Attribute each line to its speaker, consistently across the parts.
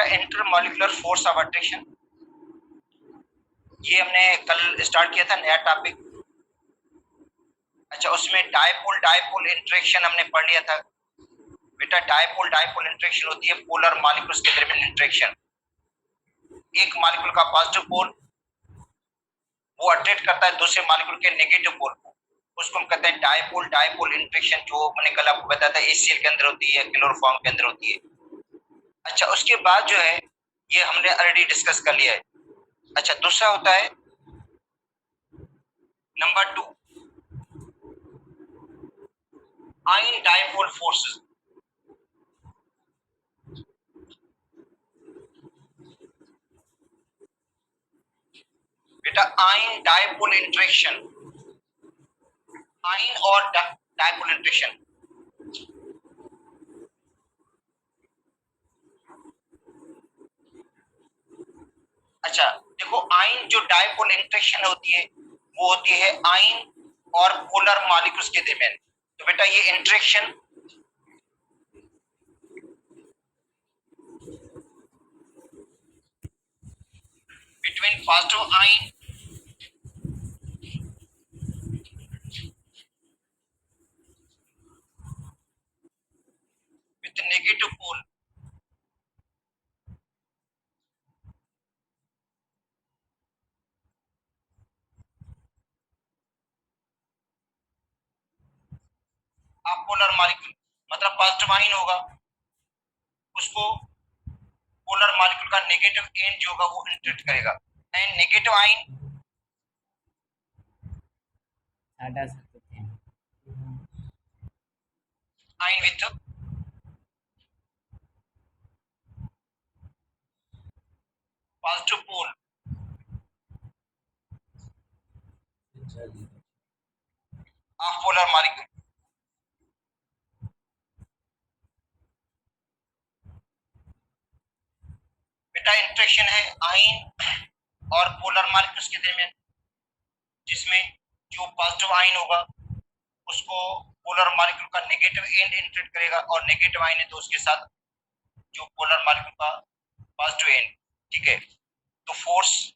Speaker 1: Intermolecular force of attraction, ये हमने कल स्टार्ट किया था नया टॉपिक। अच्छा, उसमें डायपोल डायपोल इंटरेक्शन हमने पढ़ लिया था बेटा। डायपोल डायपोल इंटरेक्शन होती है पोलर मॉलिक्यूल्स के दरमियान इंटरेक्शन। एक मॉलिक्यूल का पॉजिटिव पोल वो अट्रैक्ट करता है दूसरे मॉलिक्यूल के नेगेटिव पोल को, उसको हम कहते हैं डायपोल डायपोल इंटरेक्शन, जो मैंने कल आपको बताया था एसीएल के अंदर होती है, क्लोरोफॉर्म के अंदर होती है। अच्छा, उसके बाद जो है ये हमने ऑलरेडी डिस्कस कर लिया है। अच्छा, दूसरा होता है नंबर 2 आयन डायपोल फोर्सेस। बेटा आयन डायपोल इंटरेक्शन, आयन और डायपोल इंटरेक्शन। अच्छा देखो, आयन जो डायपोल इंटरेक्शन होती है वो होती है आयन और पोलर मॉलिक्यूल्स के दरमियान। तो बेटा ये interaction between positive ion with negative pole, apolar molecule मतलब पॉजिटिव आयन होगा, उसको पोलर मॉलिक्यूल का नेगेटिव एंड जो होगा वो इंटरेक्ट करेगा, एंड नेगेटिव आयन
Speaker 2: हटा सकते हैं
Speaker 1: ion with positive pole of polar molecule. बेटा इंटरेक्शन है आयन और पोलर मॉलिक्यूल्स के दरमियान, जिसमें जो पॉजिटिव आयन होगा उसको पोलर मॉलिक्यूल का नेगेटिव एंड इंटरेक्ट करेगा, और नेगेटिव आयन है तो उसके साथ जो पोलर मॉलिक्यूल का पॉजिटिव एंड। ठीक है, तो force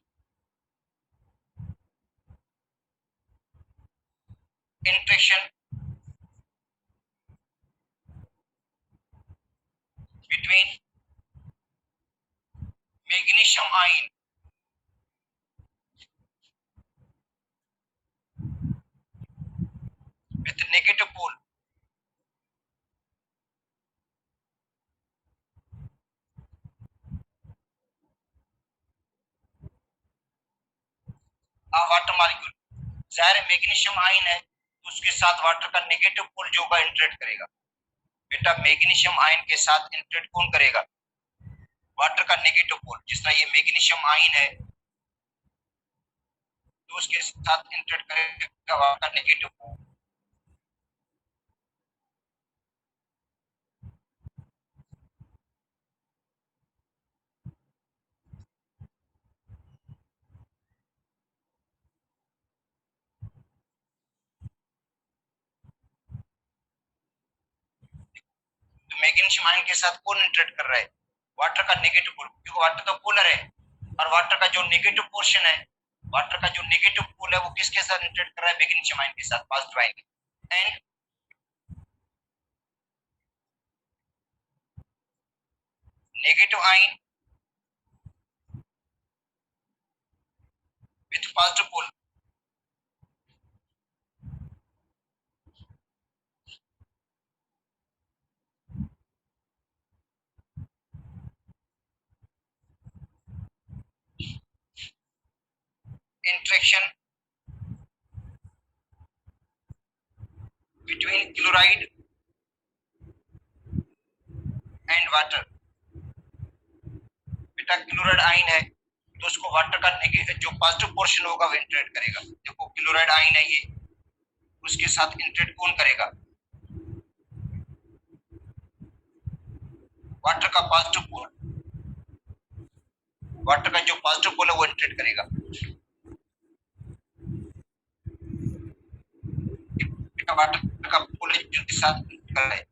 Speaker 1: interaction between magnesium ion with negative pole of water molecule. जाहिर है मैग्नीशियम आयन है तो उसके साथ वाटर का नेगेटिव पोल जो होगा इंटरेक्ट करेगा। बेटा मैग्नीशियम आयन के साथ इंटरेक्ट कौन करेगा? वाटर का नेगेटिव पोल। जिस तरह ये मैग्नीशियम आयन है तो उसके साथ इंटरेक्ट करेगा वाटर का नेगेटिव पोल। तो मैग्नीशियम आयन के साथ कौन इंटरेक्ट कर रहा है? वाटर का नेगेटिव पोल, क्योंकि वाटर तो पोलर है, और वाटर का जो नेगेटिव पोर्शन है, वाटर का जो नेगेटिव पोल है वो किसके साथ इंटरेक्ट कर रहा है? मैग्नीशियम आयन के साथ, positive ion. And negative ion with positive pole interaction between chloride and water। बेटा क्लोराइड आयन है तो उसको वाटर का जो पॉजिटिव पोर्शन होगा वो इंटरेक्ट करेगा। देखो क्लोराइड आयन है ये, उसके साथ इंटरेक्ट कौन करेगा? वाटर का पॉजिटिव पोल, वाटर का जो पॉजिटिव पोल है वो इंटरेक्ट करेगा। वाटर का पोल के साथ इंटरेक्ट कर रहा है।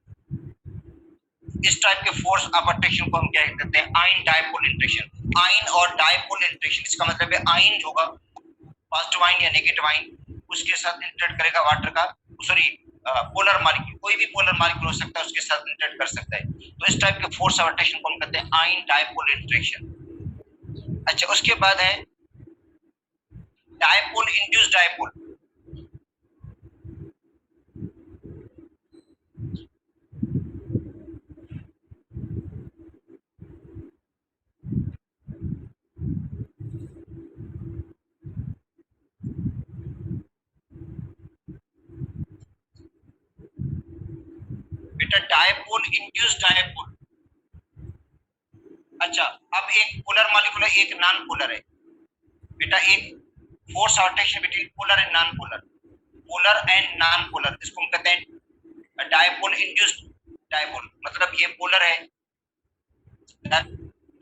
Speaker 1: इस टाइप के फोर्स ऑफ अट्रैक्शन को हम क्या कहते हैं, आयन डायपोल इंटरेक्शन। आयन और डायपोल इंटरेक्शन, इसका मतलब है आयन होगा पॉजिटिव आयन या नेगेटिव आयन, उसके साथ इंटरेक्ट करेगा वाटर का, सॉरी पोलर मॉलिक्यूल, कोई भी पोलर मॉलिक्यूल हो सकता है, उसके साथ इंटरेक्ट कर सकता है। तो इस टाइप के फोर्स ऑफ अट्रैक्शन को हम कहते हैं आयन डायपोल इंटरेक्शन। अच्छा, उसके बाद है डायपोल इंड्यूस्ड डायपोल। बेटा डायपोल इंड्यूस्ड डायपोल। अच्छा, अब एक पोलर मॉलिक्यूल है, एक नॉन पोलर है। बेटा एक force of attraction between polar and non polar, polar and non polar, इसको हम कहते हैं डायपोल इंड्यूस्ड डायपोल। मतलब ये पोलर है,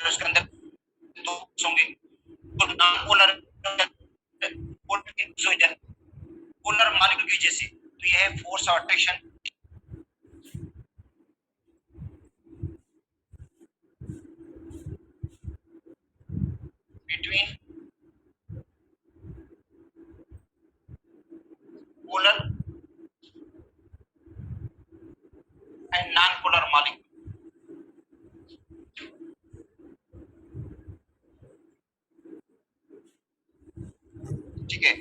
Speaker 1: उसके अंदर दो होंगे, तो नॉन पोलर पोलर मॉलिक्यूल की वजह से, तो ये है force of attraction between polar and non polar molecule. ठीक है,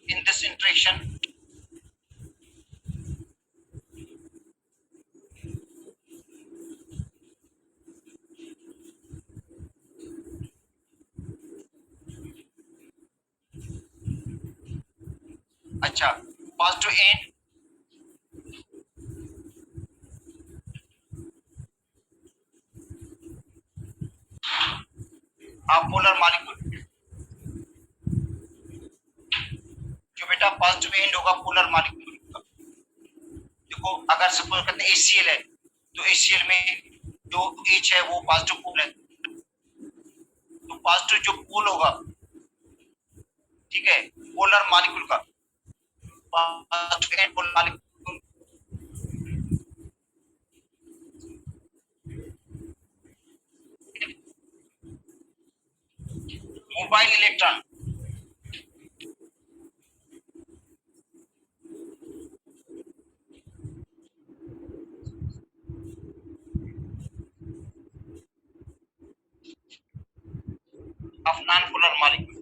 Speaker 1: in this interaction अच्छा पॉजिटिव एंड पोलर मॉलिक्यूल, जो बेटा पॉजिटिव एंड होगा पोलर मॉलिक्यूल का। देखो अगर सपोज करते हैं HCl है, तो HCl में जो H है वो पॉजिटिव पोल है, तो पॉजिटिव जो पोल होगा, ठीक है, पोलर मॉलिक्यूल का, positive and polar molecule, mobile electron, of non-polar molecule.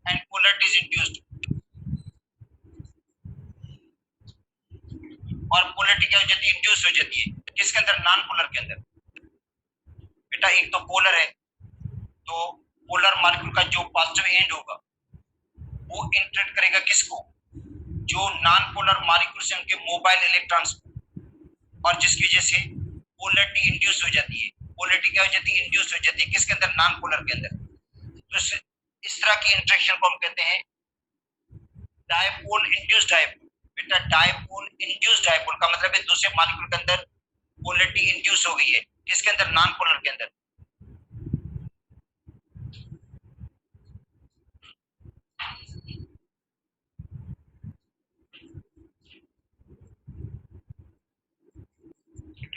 Speaker 1: And polarity is induced. और पोलरिटी क्या हो जाती है, इंड्यूस हो जाती है, किसके अंदर, नॉन पोलर के अंदर। बेटा एक तो पोलर है, तो पोलर मॉलिक्यूल का जो पॉजिटिव एंड होगा वो इंटरेक्ट करेगा किसको, जो नॉन पोलर मॉलिक्यूल से उनके मोबाइल इलेक्ट्रॉन्स को, और जिसकी वजह से पोलरिटी इंड्यूस हो जाती है। पोलरिटी क्या हो जाती है, इंड्यूस हो जाती है, किसके अंदर, नॉन पोलर के अंदर। तो इस तरह की इंटरेक्शन को हम कहते हैं डायपोल इंड्यूस्ड डायपोल। बेटा डायपोल इंड्यूस्ड डायपोल का मतलब है दूसरे मॉलिक्यूल के अंदर पोलरिटी इंड्यूस हो गई है, किसके अंदर, नॉन पोलर के अंदर।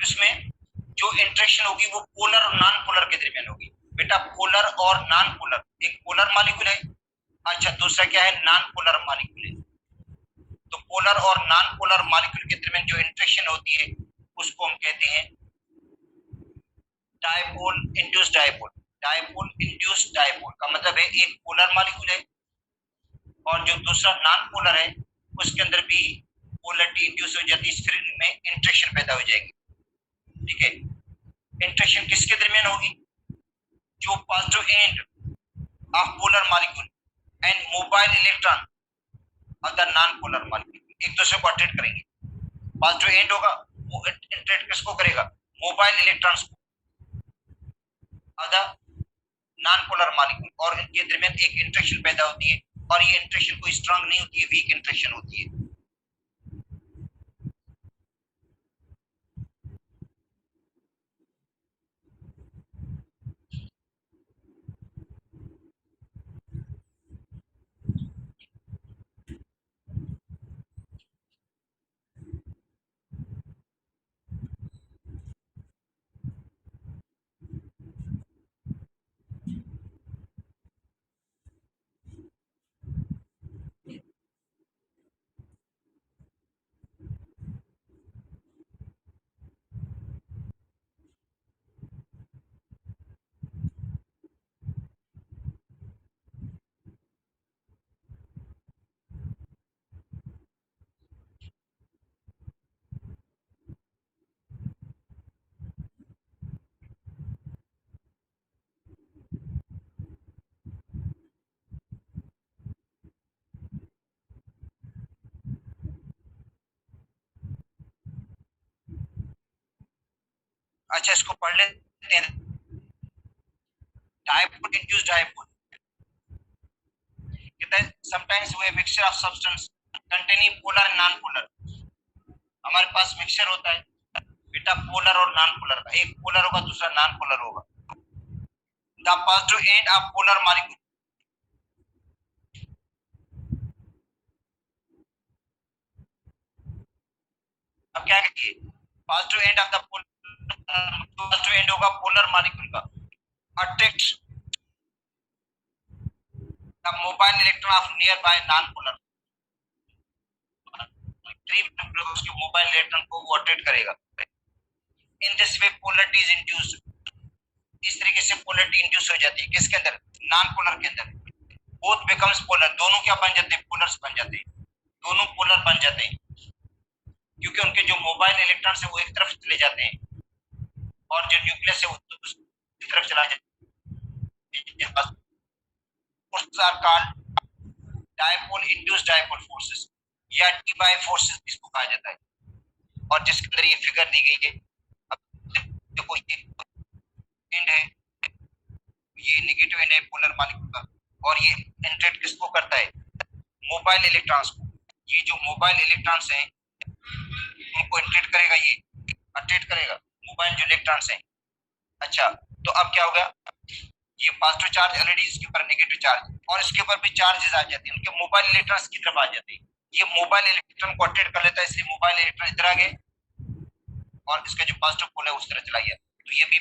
Speaker 1: इसमें जो इंटरेक्शन होगी वो पोलर और नॉन पोलर के दरमियान होगी। बेटा पोलर और नॉन पोलर, एक पोलर मॉलिक्यूल है, अच्छा दूसरा क्या है, नॉन पोलर मॉलिक्यूल है। तो पोलर और नॉन पोलर मॉलिक्यूल के दरमियान जो इंटरेक्शन होती है उसको हम कहते हैं dipole induced dipole. Dipole induced dipole का मतलब है एक पोलर मॉलिक्यूल है और जो दूसरा नॉन पोलर है उसके अंदर भी पोलरिटी इंड्यूस हो जाती है, फिर इनमें इंटरेक्शन पैदा हो जाएगी। ठीक है, इंटरेक्शन किसके दरमियान होगी, जो positive end of polar molecule and mobile electron of the non polar molecule एक दूसरे को अट्रैक्ट करेंगे। पॉजिटिव एंड होगा वो अट्रैक्ट किसको करेगा, मोबाइल इलेक्ट्रॉन्स को of the non polar molecule, और इनके दरमियान एक इंटरेक्शन पैदा होती है, और ये इंटरेक्शन कोई स्ट्रांग नहीं होती है, वीक इंटरेक्शन होती है। अच्छा, इसको पढ़ लेते हैं। डायपोल इंड्यूस्ड डायपोल कहता है sometimes way mixture of substance containing polar and non polar. हमारे पास मिक्सचर होता है बेटा पोलर और नॉन पोलर का, एक पोलर होगा दूसरा नॉन पोलर होगा। The positive end of polar molecule, अब क्या करिए, positive end of the positive and होगा पोलर मॉलिक्यूल का, attract the mobile electron of near by non polar, उसके मोबाइल इलेक्ट्रॉन को वो अट्रैक्ट करेगा। In this way polarity is induced, इस तरीके से पोलरिटी इंड्यूस हो जाती है किसके अंदर, नॉन पोलर के अंदर। बोथ बिकम्स पोलर, दोनों क्या बन जाते हैं, पोलर्स बन जाते हैं, दोनों पोलर बन जाते हैं क्योंकि उनके जो मोबाइल इलेक्ट्रॉन है वो एक तरफ चले जाते हैं और जो न्यूक्लियस है वो दूसरी तरफ चला जाता है। Are called dipole induced dipole forces या डीबाई फोर्सेस इसको कहा जाता है। और जिसके अंदर ये फिगर दी गई है, अब देखो ये एंड है, ये नेगेटिव एंड है पोलर मॉलिक्यूल का, और ये एंट्रेट किसको करता है, मोबाइल इलेक्ट्रॉन्स को। ये जो मोबाइल इलेक्ट्रॉन्स हैं उनको एंट्रेट करेगा, ये अट्रैक्ट करेगा मोबाइल जो इलेक्ट्रॉन्स हैं। अच्छा, तो अब क्या होगा, ये पॉजिटिव चार्ज ऑलरेडी इसके ऊपर नेगेटिव चार्ज और इसके ऊपर भी चार्जेस आ जाते हैं, उनके मोबाइल इलेक्ट्रॉन्स की तरफ आ जाते हैं। ये मोबाइल इलेक्ट्रॉन को अट्रैक्ट कर लेता है, इसलिए मोबाइल इलेक्ट्रॉन इधर आ गए और इसका जो पॉजिटिव पोल है उस तरह चला गया। तो ये भी,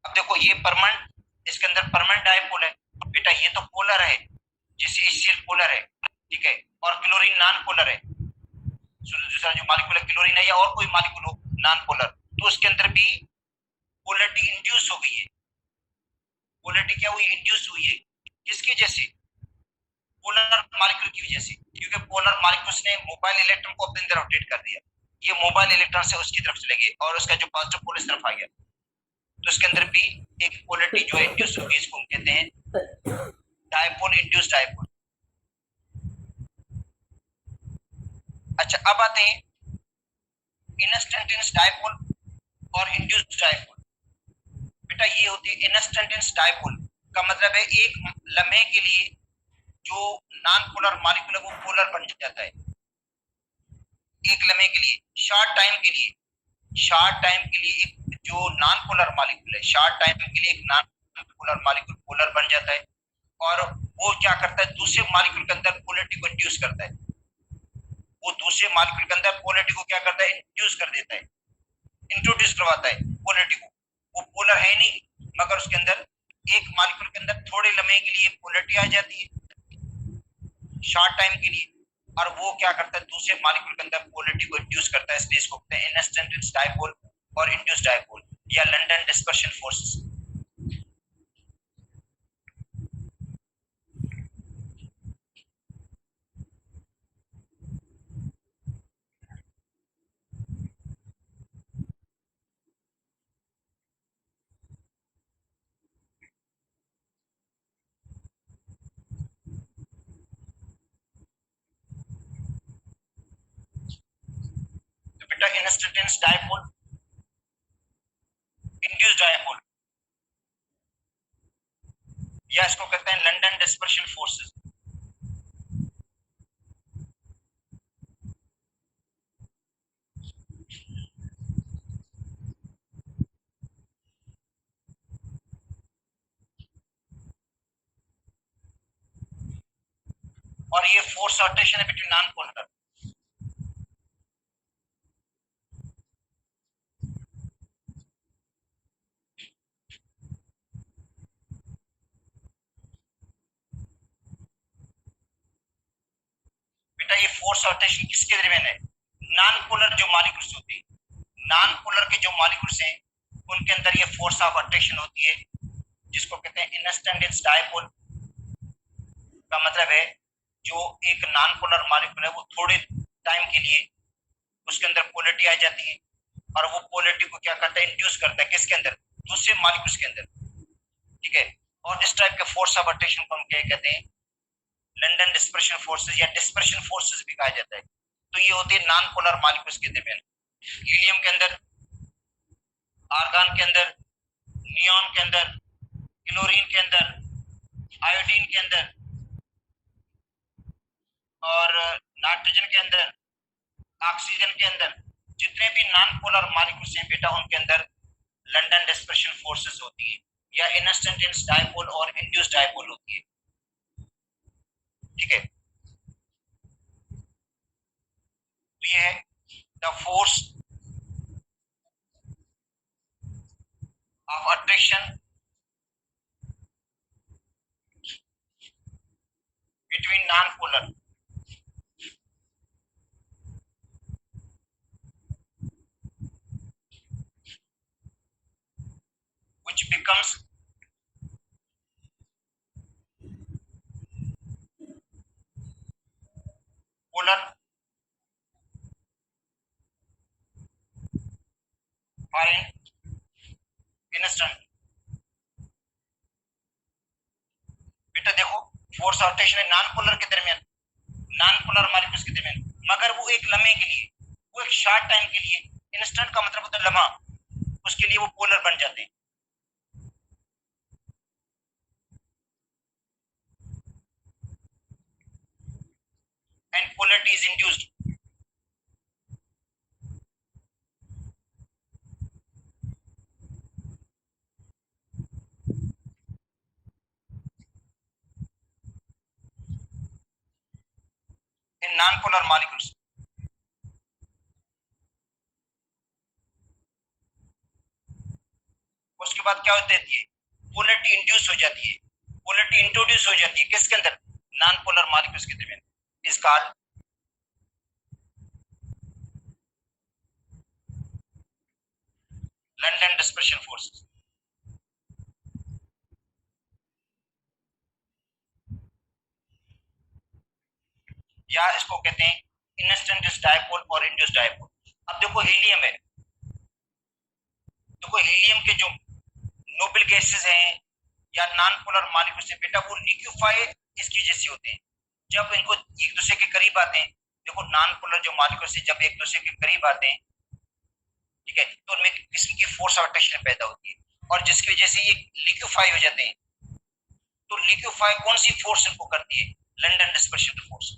Speaker 1: अब देखो ये परमानेंट, इसके अंदर परमानेंट डायपोल है बेटा, ये तो पोलर है जैसे HCl पोलर है, ठीक है, और क्लोरीन नॉन पोलर है। दूसरा जो मॉलिक्यूल है क्लोरीन है या और कोई मॉलिक्यूल हो नॉन पोलर, तो उसके अंदर भी पोलरिटी इंड्यूस हो गई है। पोलरिटी क्या हुई, इंड्यूस हुई है, किसकी वजह से, पोलर मॉलिक्यूल की वजह से, क्योंकि पोलर मॉलिक्यूल्स ने मोबाइल इलेक्ट्रॉन को अपनी तरफ रोटेट कर दिया, ये मोबाइल इलेक्ट्रॉन से उसकी तरफ चले गए और उसका जो पॉजिटिव पोल इस तरफ आ गया, तो इसके अंदर भी एक पोलरिटी जो इंड्यूस होगी, इसको हम कहते हैं डायपोल इंड्यूस्ड डायपोल। अच्छा, अब आते हैं इंस्टेंटेनियस डायपोल और इंड्यूस्ड डायपोल। बेटा ये होती है इंस्टेंटेनियस डायपोल का मतलब है एक लम्हे के लिए जो नॉन पोलर मॉलिक्यूल है वो पोलर बन जाता है, एक लम्हे के लिए, शॉर्ट टाइम के लिए, शॉर्ट टाइम के लिए एक जो नॉन पोलर मॉलिक्यूल है, शॉर्ट टाइम के लिए एक नॉन पोलर मॉलिक्यूल पोलर बन जाता है और वो क्या करता है, दूसरे मॉलिक्यूल के अंदर पोलरिटी को इंड्यूस करता है, वो दूसरे मॉलिक्यूल के अंदर पोलरिटी को क्या करता है, इंड्यूस कर देता है, इंट्रोड्यूस करवाता है पोलरिटी को। वो पोलर है नहीं, मगर उसके अंदर एक मॉलिक्यूल के अंदर थोड़े लम्हे के लिए पोलरिटी आ जाती है शॉर्ट टाइम के लिए, और वो क्या करता है, दूसरे मॉलिक्यूल के अंदर पोलरिटी को इंड्यूस करता है, इसलिए इसको कहते हैं इंस्टेंटेनियस डायपोल और इंड्यूस्ड डायपोल या लंडन डिस्पर्शन फोर्सेस। तो बेटा इंस्टेंटेनियस डायपोल, इंड्यूस्ड डायपोल, या इसको कहते हैं लंडन डिस्पर्शन फोर्सेस। और ये फोर्स अट्रैक्शन है बिटवीन नॉन पोलर। बेटा ये फोर्स अट्रैक्शन किसके दरमियान है, नॉन पोलर जो मॉलिक्यूल्स होते हैं, नॉन पोलर के जो मॉलिक्यूल्स हैं उनके अंदर ये फोर्स ऑफ अट्रैक्शन होती है, जिसको कहते हैं इंस्टेंटेनियस डायपोल। का मतलब है जो एक नॉन पोलर मॉलिक्यूल है वो थोड़े टाइम के लिए उसके अंदर पोलरिटी आ जाती है और वो पोलरिटी को क्या करता है, इंड्यूस करता है किसके अंदर, दूसरे मॉलिक्यूल्स के अंदर, ठीक है। और इस टाइप के फोर्स ऑफ अट्रैक्शन को हम क्या कहते हैं, लंडन डिस्पर्शन फोर्सेस या डिस्पर्शन फोर्सेस भी कहा जाता है। तो ये होते हैं नॉन पोलर मॉलिक्यूल्स के दरमियान। हीलियम के अंदर आर्गन के अंदर, नियॉन के अंदर, क्लोरीन के अंदर, आयोडीन के अंदर और नाइट्रोजन के अंदर, ऑक्सीजन के अंदर, जितने भी नॉन पोलर मॉलिक्यूल्स हैं बेटा उनके अंदर लंदन डिस्पर्शन फोर्सेस होती है या इंस्टेंटेनियस डायपोल और इंड्यूस्ड डायपोल होती है। ठीक है, तो ये है the force of attraction between non polar which becomes polar or an instant। बेटा देखो फोर्स ऑफ अट्रैक्शन है नॉन पोलर के दरमियान, नॉन पोलर मॉलिक्यूल्स के दरमियान, मगर वो एक लम्हे के लिए, वो एक शॉर्ट टाइम के लिए, इंस्टेंट का मतलब होता है लम्हा, उसके लिए वो पोलर बन जाते हैं। And polarity is induced. In non polar molecules. उसके बाद क्या होती है, पोलरिटी इंड्यूस हो जाती है, पोलरिटी इंट्रोड्यूस हो जाती है किसके अंदर, नॉन पोलर मॉलिक्यूल्स के दरमियान, is called London dispersion forces. या इसको कहते हैं इंस्टेंटेनियस डायपोल और इंड्यूस्ड डायपोल। अब देखो हीलियम है, देखो हीलियम के जो नोबल गैसेस हैं या नॉन पोलर मॉलिक्यूल्स है बेटा वो लिक्विफाई इसकी जैसे होते हैं जब इनको एक दूसरे के करीब आते हैं। देखो नॉन पोलर जो मॉलिक्यूल्स है जब एक दूसरे के करीब आते हैं, ठीक है, तो उनमें किस्म की फोर्स ऑफ अट्रैक्शन पैदा होती है और जिसकी वजह से ये लिक्विफाई हो जाते हैं। तो लिक्विफाई कौन सी फोर्स इनको करती है, लंदन डिस्पर्शन फोर्स।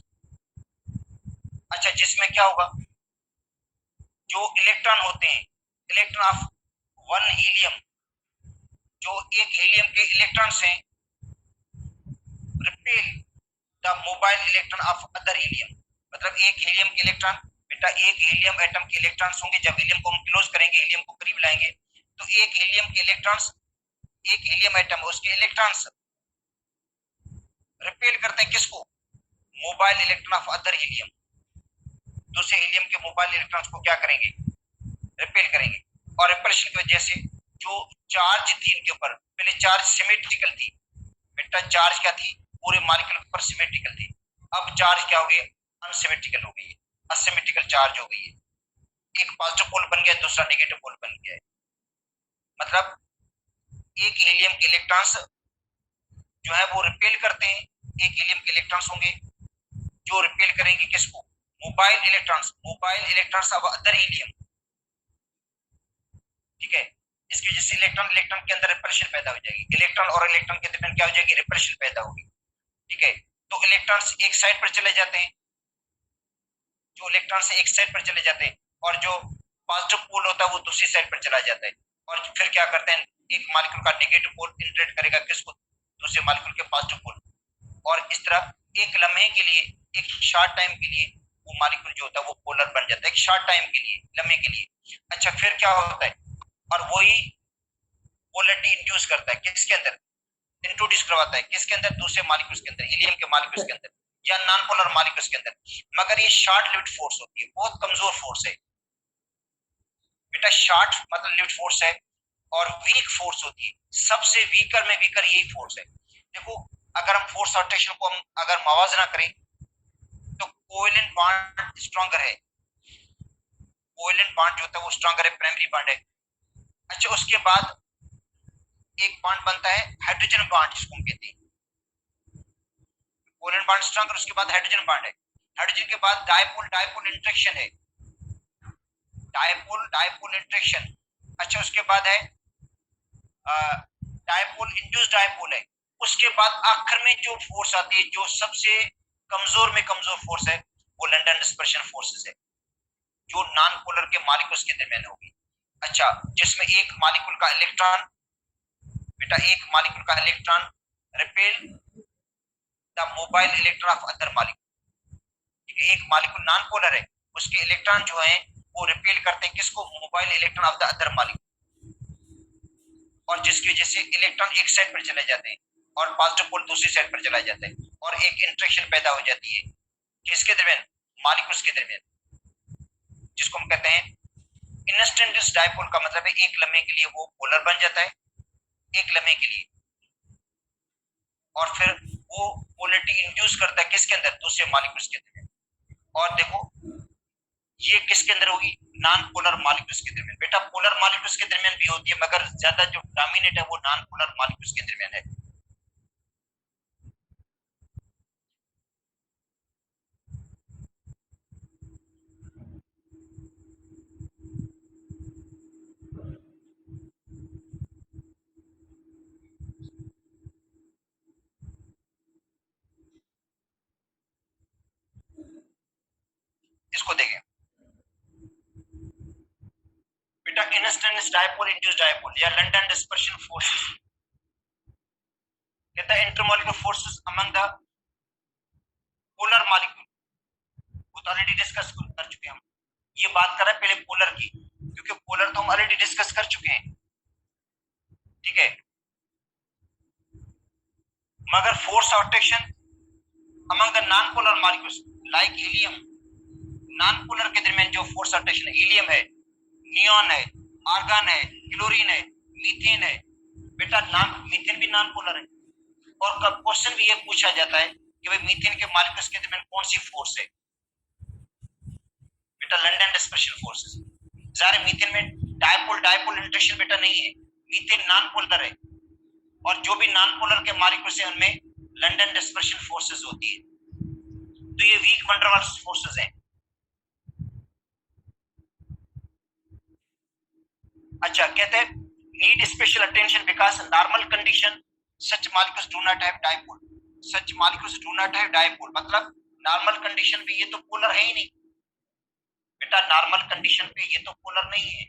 Speaker 1: अच्छा, जिसमें क्या होगा, जो इलेक्ट्रॉन होते हैं, इलेक्ट्रॉन ऑफ वन हीलियम, जो एक हीलियम के इलेक्ट्रॉन्स हैं, repel the mobile electron of other helium. मतलब एक हीलियम के इलेक्ट्रॉन, बेटा एक हीलियम एटम के इलेक्ट्रॉन्स होंगे, जब हीलियम को हम क्लोज करेंगे, हीलियम को करीब लाएंगे, तो एक हीलियम के इलेक्ट्रॉन्स, एक हीलियम एटम उसके इलेक्ट्रॉन्स रिपेल करते हैं किसको, mobile electron of other helium. दूसरे हीलियम के मोबाइल इलेक्ट्रॉन्स को क्या करेंगे, रिपेल करेंगे। और रिपल्शन की वजह से जो चार्ज थी इनके ऊपर, पहले चार्ज सिमेट्रिकल थी बेटा, चार्ज क्या थी, पूरे मॉलिक्यूल के ऊपर सिमेट्रिकल थी, अब चार्ज क्या हो गई, अनसिमेट्रिकल हो गई है, असिमेट्रिकल चार्ज हो गई है। एक पॉजिटिव पोल बन गया, दूसरा नेगेटिव पोल बन गया है। मतलब एक हीलियम के इलेक्ट्रॉन्स जो है वो रिपेल करते हैं, एक हीलियम के इलेक्ट्रॉन्स होंगे जो रिपेल करेंगे किसको, mobile electrons, mobile electrons of other helium. ठीक है, इसकी वजह से इलेक्ट्रॉन इलेक्ट्रॉन के अंदर रिपल्शन पैदा हो जाएगी, इलेक्ट्रॉन और इलेक्ट्रॉन के दरमियान क्या हो जाएगी, रिपल्शन पैदा होगी। ठीक है, तो इलेक्ट्रॉन्स एक साइड पर चले जाते हैं, जो इलेक्ट्रॉन्स एक साइड पर चले जाते हैं और जो पॉजिटिव पोल होता है वो दूसरी साइड पर चला जाता है। और फिर क्या करते हैं, एक मॉलिक्यूल का नेगेटिव पोल इंटरेक्ट करेगा किसको, दूसरे मॉलिक्यूल के पॉजिटिव पोल, और इस तरह एक लम्हे के लिए, एक शॉर्ट टाइम के लिए वो मॉलिक्यूल जो होता है वो पोलर बन जाता है, एक शॉर्ट टाइम के लिए, लम्हे के लिए। अच्छा, फिर क्या होता है, और वही पोलरिटी इंड्यूस करता है किसके अंदर, इंट्रोड्यूस करवाता है किसके अंदर, दूसरे मॉलिक्यूल्स के अंदर, हीलियम के मॉलिक्यूल्स के अंदर या नॉन पोलर मॉलिक्यूल्स के अंदर। मगर ये शॉर्ट लिव्ड फोर्स होती है, बहुत कमजोर फोर्स है बेटा, शॉर्ट मतलब लिव्ड फोर्स है और वीक फोर्स होती है, सबसे वीकर में वीकर यही फोर्स है। देखो अगर हम फोर्स ऑफ अट्रैक्शन को हम अगर मवाजना करें तो कोवेलेंट बॉन्ड स्ट्रॉन्गर है, कोवेलेंट बॉन्ड जो होता है वो स्ट्रॉन्गर है, प्राइमरी बॉन्ड है। अच्छा, उसके बाद एक बॉन्ड बनता है हाइड्रोजन बॉन्ड जिसको हम कहते हैं, कोवेलेंट बॉन्ड स्ट्रॉन्गर, उसके बाद हाइड्रोजन बॉन्ड है, हाइड्रोजन के बाद डायपोल, डायपोल इंटरेक्शन है, डायपोल, डायपोल इंटरेक्शन, अच्छा, उसके बाद है डायपोल, इंड्यूस डायपोल है। उसके बाद आखिर में जो फोर्स आती है, जो सबसे कमजोर में कमजोर फोर्स है, वो लंदन डिस्पर्शन फोर्सेस है, जो नॉन पोलर के मॉलिक्यूल्स के दरमियान होगी। अच्छा, जिसमें एक मॉलिक्यूल का इलेक्ट्रॉन, बेटा एक मॉलिक्यूल का electron repel the mobile electron of other molecule. ठीक है, एक मॉलिक्यूल नॉन पोलर है, उसके इलेक्ट्रॉन जो है वो रिपेल करते हैं किसको? Mobile electron of the other molecule, और जिसकी वजह से इलेक्ट्रॉन एक साइड पर चले जाते हैं और पॉजिटिव पोल दूसरी साइड पर चला जाता है, और एक इंटरेक्शन पैदा हो जाती है किसके दरमियान? मॉलिक्यूल्स के दरमियान, जिसको हम कहते हैं इंस्टेंटेनियस डायपोल। का मतलब है एक लम्हे के लिए वो पोलर बन जाता है, एक लम्हे के लिए, और फिर वो पोलरिटी इंड्यूस करता है किसके अंदर? दूसरे मॉलिक्यूल्स के दरमियान। और देखो ये किसके अंदर होगी? नॉन पोलर मॉलिक्यूल्स के दरमियान। बेटा पोलर मॉलिक्यूल्स के दरमियान भी होती है, मगर ज्यादा जो डोमिनेट है वो नॉन पोलर मॉलिक्यूल्स के दरमियान है। इसको देखें बेटा, इंस्टेंटेनियस डायपोल, इंड्यूस्ड डायपोल या लंदन डिस्पर्शन फोर्सेस, कहता है intermolecular forces among the polar molecule. वो तो ऑलरेडी डिस्कस कर चुके हैं हम। ये बात कर रहे हैं पहले पोलर की, क्योंकि पोलर तो हम ऑलरेडी डिस्कस कर चुके हैं। ठीक है, मगर force of attraction among the non polar molecules like helium, non polar के दरमियान जो फोर्स ऑफ अट्रैक्शन, हीलियम है, नियॉन है, आर्गन है, क्लोरीन है, मीथेन है। बेटा मीथेन भी नॉन पोलर है, और क्वेश्चन भी ये पूछा जाता है कि भाई मीथेन के मॉलिक्यूल्स के दरमियान कौन सी फोर्स है? बेटा लंदन डिस्पर्शन फोर्सेस। जाहिर मीथेन में डायपोल डायपोल इंटरेक्शन बेटा नहीं है, मीथेन नॉन पोलर है, और जो भी नॉन पोलर के मॉलिक्यूल्स हैं उनमें लंदन डिस्पर्शन फोर्सेस होती है। तो ये वीक वंडरवाल्स फोर्सेस हैं। अच्छा, कहते हैं need special attention because normal condition such molecules do not have dipole, such molecules do not have dipole, मतलब नॉर्मल कंडीशन पे ये तो पोलर है ही नहीं। बेटा नॉर्मल कंडीशन पे ये तो पोलर नहीं है।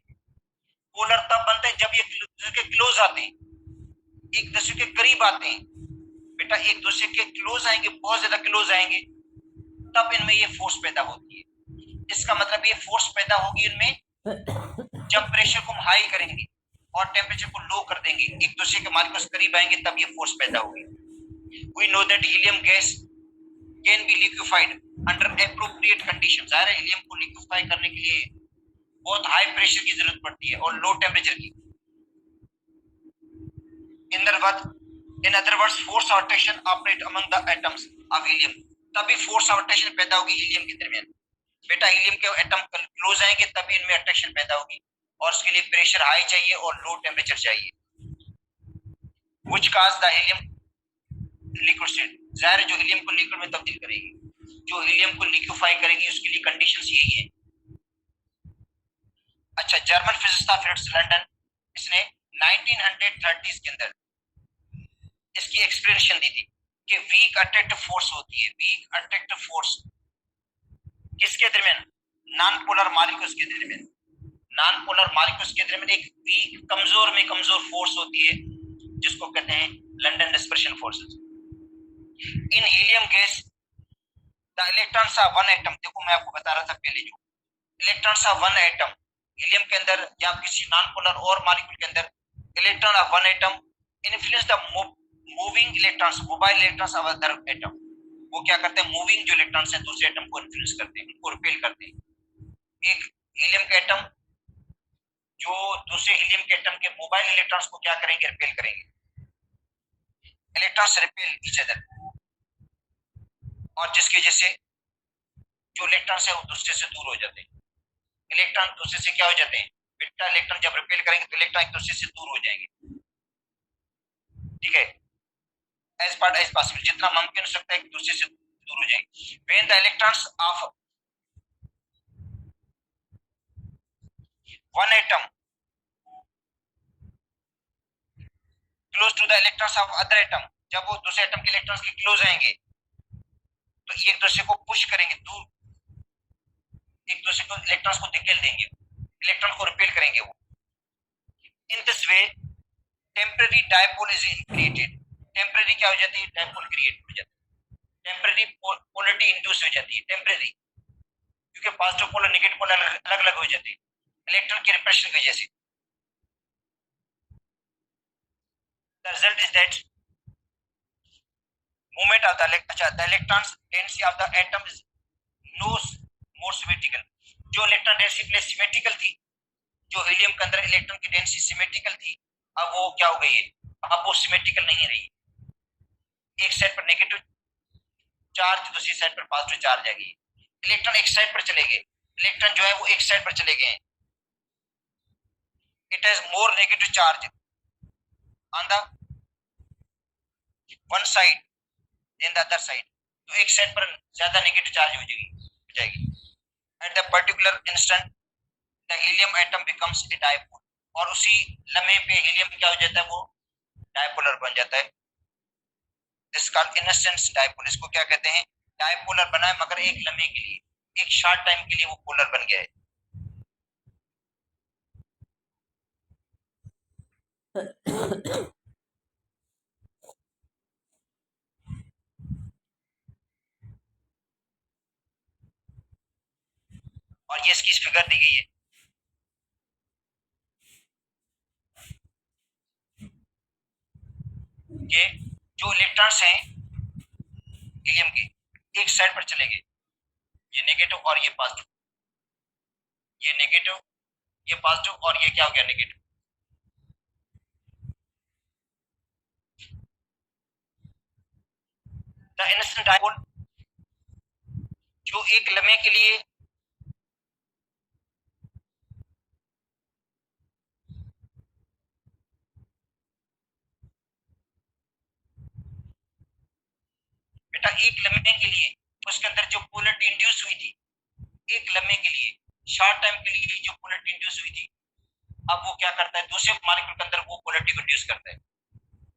Speaker 1: पोलर तब बनते हैं जब ये एक दूसरे के क्लोज आते हैं, एक दूसरे के करीब आते हैं। बेटा एक दूसरे के क्लोज आएंगे, बहुत ज्यादा क्लोज आएंगे, तब इनमें ये फोर्स पैदा होती है। इसका मतलब ये फोर्स पैदा होगी इनमें जब प्रेशर को हम हाई करेंगे और टेम्परेचर को लो कर देंगे, एक दूसरे के मॉलिक्यूल्स करीब आएंगे, तब ये फोर्स पैदा होगी। We know that helium gas can be liquified under appropriate condition. जाहिर है हीलियम को लिक्विफाई करने के लिए बहुत हाई प्रेशर की जरूरत पड़ती है और लो टेम्परेचर की। In other words force of attraction operate among the atoms of helium, तभी फोर्स ऑफ अट्रैक्शन पैदा होगी हीलियम के दरमियान। बेटा हीलियम के एटम क्लोज आएंगे तभी इनमें अट्रैक्शन पैदा होगी, और उसके लिए प्रेशर हाई चाहिए और लो टेम्परेचर चाहिए, which cause the helium liquid state. जाहिर जो हीलियम को लिक्विड में तब्दील करेगी, जो हीलियम को लिक्विफाई करेगी, उसके लिए कंडीशंस यही है। अच्छा, जर्मन फिजिसिस्ट था फ्रिट्ज लंडन, इसने 1930s के अंदर इसकी एक्सप्लेनेशन दी थी कि वीक अट्रैक्टिव फोर्स होती है, वीक अट्रैक्टिव फोर्स किसके दरमियान? नॉन पोलर मॉलिक्यूल्स के दरमियान। नॉन पोलर मॉलिक्यूल्स के दरमियान एक वीक कमजोर में कमजोर फोर्स होती है, जिसको कहते हैं London dispersion forces. In helium gas the electrons of one atom, देखो मैं आपको बता रहा था पहले, जो electrons of one atom helium के अंदर या किसी नॉन पोलर और मॉलिक्यूल के अंदर electron of one atom influence the moving electrons, mobile electrons of other atom. वो क्या करते हैं? मूविंग जो इलेक्ट्रॉन्स हैं दूसरे एटम को इन्फ्लुएंस करते हैं, उनको रिपेल करते हैं। एक हीलियम के एटम जो दूसरे हीलियम के एटम के मोबाइल इलेक्ट्रॉन्स को क्या करेंगे? रिपेल करेंगे। इलेक्ट्रॉन्स रिपेल ईच अदर, और जिसकी वजह से जो इलेक्ट्रॉन्स है वो दूसरे से दूर हो जाते हैं। इलेक्ट्रॉन दूसरे से क्या हो जाते हैं? बेटा इलेक्ट्रॉन जब रिपेल करेंगे तो इलेक्ट्रॉन एक दूसरे से दूर हो जाएंगे। ठीक है, एज पार्ट एज पॉसिबल, जितना मुमकिन हो सकता है एक दूसरे से दूर हो जाएंगे। When the electrons of one atom close to the electrons of other atom, जब वो दूसरे एटम के इलेक्ट्रॉन्स के क्लोज आएंगे तो एक दूसरे को पुश करेंगे, दूर एक दूसरे को इलेक्ट्रॉन्स को धकेल देंगे, इलेक्ट्रॉन को रिपेल करेंगे वो। In this way temporary dipole is created. Temporary क्या हो जाती है, डायपोल क्रिएट हो जाती है, टेम्पररी पोलरिटी इंड्यूस हो जाती है, टेम्पररी, क्योंकि पॉजिटिव पोल और नेगेटिव पोल अलग अलग हो जाते हैं इलेक्ट्रॉन की रिपल्शन की वजह से। The result is that movement of the the electrons density of the atom is no more symmetrical। जो इलेक्ट्रॉन डेंसिटी पहले सिमेट्रिकल थी, जो हीलियम के अंदर इलेक्ट्रॉन की डेंसिटी सिमेट्रिकल थी, अब वो क्या हो गई है, अब वो सिमेट्रिकल नहीं रही। एक साइड पर नेगेटिव चार्ज, दूसरी साइड पर पॉजिटिव चार्ज आ गई। इलेक्ट्रॉन एक साइड पर चले गए, इलेक्ट्रॉन जो है वो एक साइड पर चले गए। It has more negative charge on the one side than the other side, तो एक साइड पर ज्यादा नेगेटिव चार्ज हो जाएगी। At the particular instant the helium atom becomes a dipole, और उसी लम्हे पे हीलियम क्या हो जाता है, वो डायपोलर बन जाता है। This called instant dipole. इसको क्या कहते हैं, डायपोलर बना है मगर एक लम्हे के लिए, एक शॉर्ट टाइम के लिए वो पोलर बन गया है। और ये इसकी फिगर दी गई है कि जो इलेक्ट्रॉन्स हैं हीलियम के एक साइड पर चले गए, ये नेगेटिव और ये पॉजिटिव, ये नेगेटिव ये पॉजिटिव और ये क्या हो गया, नेगेटिव। द इंस्टेंट डायपोल, जो एक लम्हे के लिए बेटा, एक लम्हे के लिए उसके अंदर जो पोलरिटी इंड्यूस हुई थी, एक लम्हे के लिए शॉर्ट टाइम के लिए जो पोलरिटी इंड्यूस हुई थी, अब वो क्या करता है, दूसरे मॉलिक्यूल के अंदर वो पोलरिटी को इंड्यूस करता है,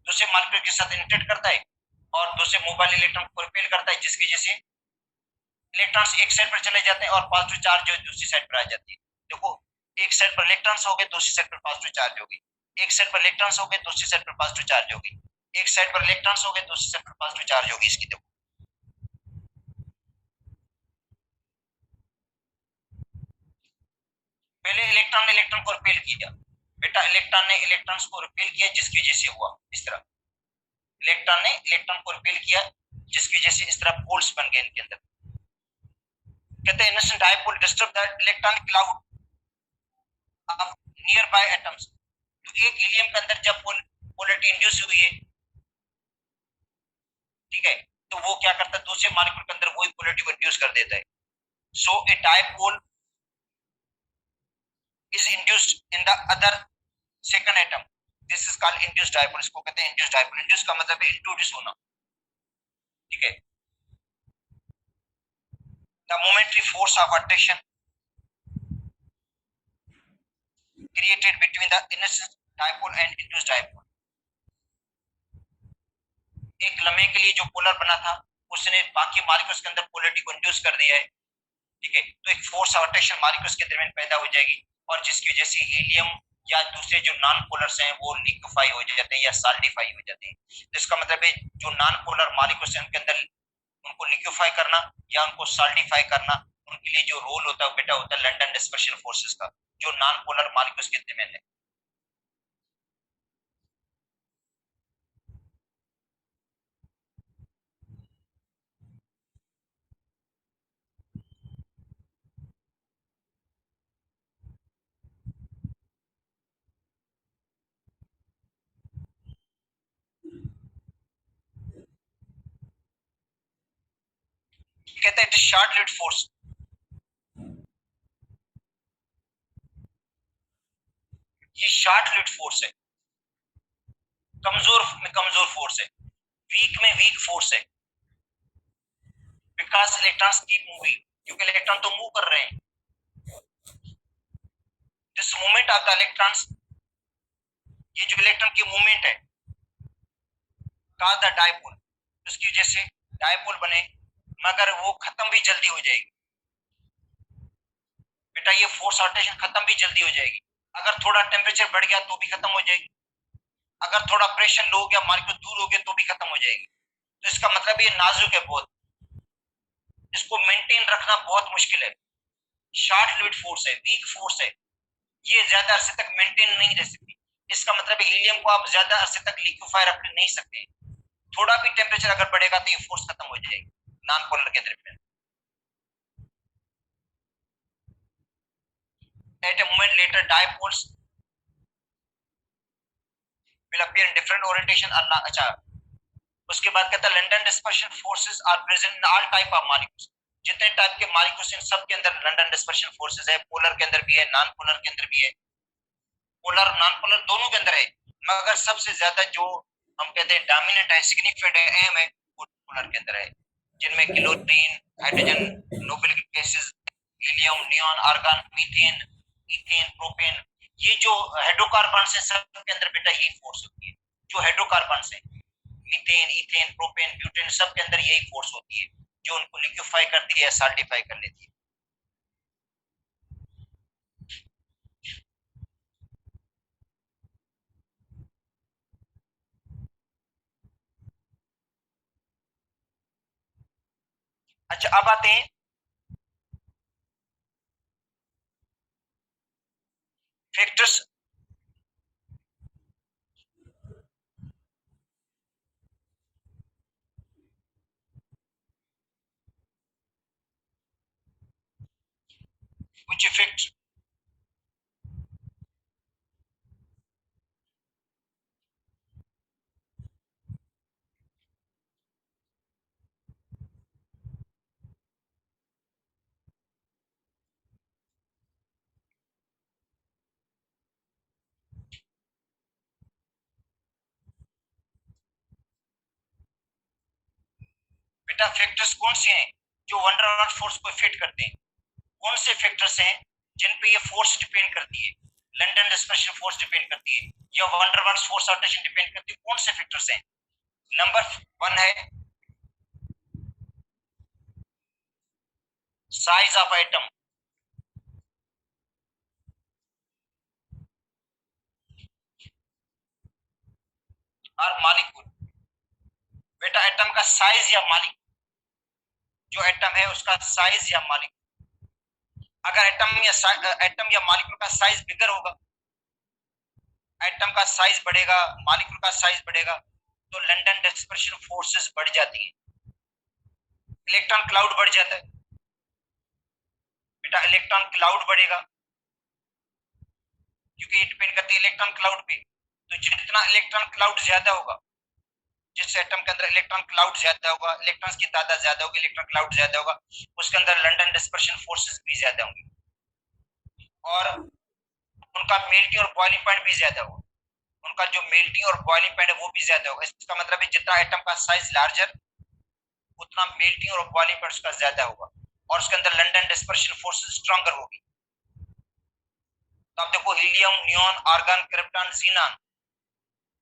Speaker 1: दूसरे मॉलिक्यूल के साथ इंटरेक्ट करता है और दूसरे मोबाइल इलेक्ट्रॉन को रिपेल करता है, जिसकी वजह से इलेक्ट्रॉन्स एक साइड पर चले जाते हैं और पॉजिटिव चार्ज जो दूसरी साइड पर आ जाती है। देखो, एक साइड पर इलेक्ट्रॉन्स हो गए, दूसरी साइड पर पॉजिटिव चार्ज हो गई, एक साइड पर इलेक्ट्रॉन्स हो गए, दूसरी साइड पर पॉजिटिव चार्ज हो गई, एक साइड पर इलेक्ट्रॉन्स हो गए, दूसरी साइड पर पॉजिटिव चार्ज होगी। इसकी देखो, पहले इलेक्ट्रॉन ने इलेक्ट्रॉन को रिपेल किया बेटा, इलेक्ट्रॉन ने इलेक्ट्रॉन्स को रिपेल किया, जिसकी वजह से हुआ इस तरह, इलेक्ट्रॉन ने इलेक्ट्रॉन को रिपेल किया, जिसकी वजह से इस तरह पोल्स बन गए इनके अंदर। कहते हैं instant dipole disturb the electronic cloud of near by atoms. तो एक हीलियम के अंदर जब पोलरिटी इंड्यूस हुई है, ठीक है, तो वो क्या करता है, दूसरे मॉलिक्यूल के अंदर वही पोलरिटी को इंड्यूस कर देता है। सो ए dipole is induced in the other second atom, this is called induced dipole। इसको कहते हैं induced dipole। induce का मतलब है इंट्रोड्यूस होना, ठीक है। the momentary force of attraction created between the inner dipole and induced dipole, एक लम्हे के लिए जो पोलर बना था उसने बाकी मॉलिक्यूल्स के अंदर पोलरिटी को इंड्यूस कर दिया है, ठीक है, तो एक फोर्स ऑफ अट्रैक्शन मॉलिक्यूल्स के दरमियान पैदा हो जाएगी, और जिसकी वजह से हीलियम या दूसरे जो नॉन पोलर्स हैं वो लिक्विफाई हो जाते हैं या सॉलिडिफाई हो जाते हैं। तो इसका मतलब है जो नॉन पोलर मॉलिक्यूल्स हैं उनके अंदर उनको लिक्विफाई करना या उनको सॉलिडिफाई करना, उनके लिए जो रोल होता है बेटा होता है लंदन डिस्पर्शन फोर्सेस का, जो नॉन पोलर मॉलिक्यूल्स के दरमियान है। कहते हैं शॉर्ट लिव्ड फोर्स, ये शॉर्ट लिव्ड फोर्स है, कमजोर में कमजोर फोर्स है, वीक में वीक फोर्स है, बिकॉज इलेक्ट्रॉन्स कीप मूविंग, क्योंकि इलेक्ट्रॉन तो मूव कर रहे हैं। This movement of the electrons, ये जो इलेक्ट्रॉन की मूवमेंट है का द डायपोल, उसकी वजह से डायपोल बने, मगर वो खत्म भी जल्दी हो जाएगी बेटा, ये फोर्स रोटेशन खत्म भी जल्दी हो जाएगी। अगर थोड़ा टेम्परेचर बढ़ गया तो भी खत्म हो जाएगी, अगर थोड़ा प्रेशर लो हो गया, मालिक्यूल दूर हो गया तो भी खत्म हो जाएगी। तो इसका मतलब ये नाजुक है बहुत, इसको मेंटेन रखना बहुत मुश्किल है, शॉर्ट लिविड फोर्स है, वीक फोर्स है, ये ज्यादा अरसे तक मेंटेन नहीं रह सकती। इसका मतलब हीलियम को आप ज्यादा अरसे तक लिक्विफाई रख नहीं सकते, थोड़ा भी टेम्परेचर अगर बढ़ेगा तो ये फोर्स खत्म हो जाएगी नॉन पोलर के दरमियान। At a moment later, dipoles will appear in different orientation or not। अच्छा, उसके बाद कहता है London dispersion forces are present in all type of molecules, जितने टाइप के मॉलिक्यूल्स हैं सब के अंदर लंडन डिस्पर्शन फोर्सेस है, पोलर के अंदर भी है, नॉन पोलर के अंदर भी है, पोलर नॉन पोलर दोनों के अंदर है, मगर सबसे ज्यादा जो हम कहते हैं डोमिनेंट है, सिग्निफिकेंट है, अहम है, वो पोलर के अंदर है, जिनमें chlorine, hydrogen, noble gases, helium, neon, argon, methane, ethane, propane, ये जो हाइड्रोकार्बन्स है सब के अंदर बेटा यही फोर्स होती है। जो हाइड्रोकार्बन्स है, मीथेन, इथेन, प्रोपेन, ब्यूटेन, सब के अंदर यही फोर्स होती है जो उनको लिक्विफाई करती है, सॉल्टिफाई कर लेती है। अच्छा, अब आते हैं फैक्टर्स। which affect बेटा फैक्टर्स कौन से हैं जो वंडरलॉट फोर्स को इफेक्ट करते हैं? कौन से फैक्टर्स हैं जिन पे ये फोर्स डिपेंड करती है? लंडन डिस्पर्शन फोर्स डिपेंड करती है या वंडरलॉट फोर्स रोटेशन डिपेंड करती है? कौन से फैक्टर्स हैं? नंबर 1 है साइज ऑफ एटम, और मॉलिक्यूल। बेटा एटम का साइज या मॉलिक्यूल, जो एटम है उसका साइज या मॉलिक्यूल, अगर एटम या मॉलिक्यूल का साइज बिगर होगा, एटम का साइज बढ़ेगा, मॉलिक्यूल का साइज बढ़ेगा, तो लंडन डिस्पर्शन फोर्सेस बढ़ जाती है, इलेक्ट्रॉन क्लाउड बढ़ जाता है। बेटा इलेक्ट्रॉन क्लाउड बढ़ेगा क्योंकि ये डिपेंड करती है इलेक्ट्रॉन क्लाउड पे, तो जितना इलेक्ट्रॉन क्लाउड ज्यादा होगा, जिस एटम के अंदर इलेक्ट्रॉन क्लाउड ज्यादा होगा, इलेक्ट्रॉन्स की तादाद ज्यादा होगी, इलेक्ट्रॉन क्लाउड ज्यादा होगा, उसके अंदर लंडन डिस्पर्शन फोर्सेस भी ज्यादा होंगी और उनका मेल्टिंग और बॉइलिंग पॉइंट भी ज्यादा होगा, उनका जो मेल्टिंग और बॉइलिंग पॉइंट है वो भी ज्यादा होगा। इसका मतलब है जितना एटम का साइज लार्जर, उतना मेल्टिंग और बॉइलिंग पॉइंट उसका ज्यादा होगा और उसके अंदर लंडन डिस्पर्शन फोर्स स्ट्रॉन्गर होगी। तो आप देखो helium, neon, argon, krypton, xenon,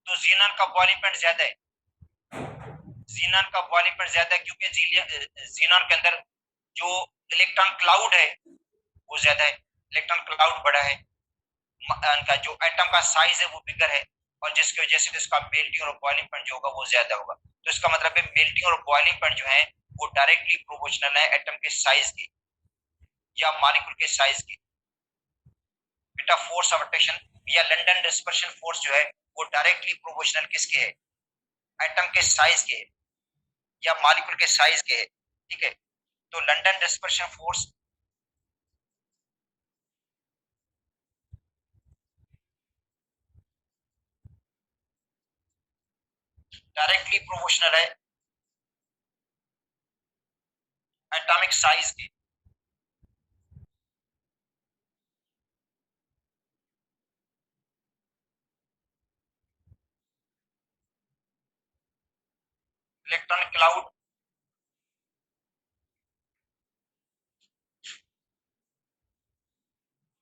Speaker 1: तो जीनान का बॉइलिंग पॉइंट ज्यादा है, जीनान का बॉइलिंग पॉइंट ज्यादा है क्योंकि जीनान के अंदर जो इलेक्ट्रॉन क्लाउड है वो ज्यादा है, इलेक्ट्रॉन क्लाउड बड़ा है, उनका जो एटम का साइज है वो बिगर है और जिसकी वजह से इसका मेल्टिंग और बॉइलिंग पॉइंट जो होगा वो ज्यादा होगा। तो इसका मतलब है मेल्टिंग और बॉइलिंग पॉइंट जो है वो डायरेक्टली प्रोपोर्शनल है एटम के साइज के या मॉलिक्यूल के साइज के। बेटा फोर्स ऑफ अट्रैक्शन या लंडन डिस्पर्शन फोर्स जो है वो डायरेक्टली प्रोपोर्शनल किसके है? एटम के साइज के या मॉलिक्यूल के साइज के है, ठीक है। तो London dispersion force directly proportional है एटॉमिक साइज के। इलेक्ट्रॉनिक क्लाउड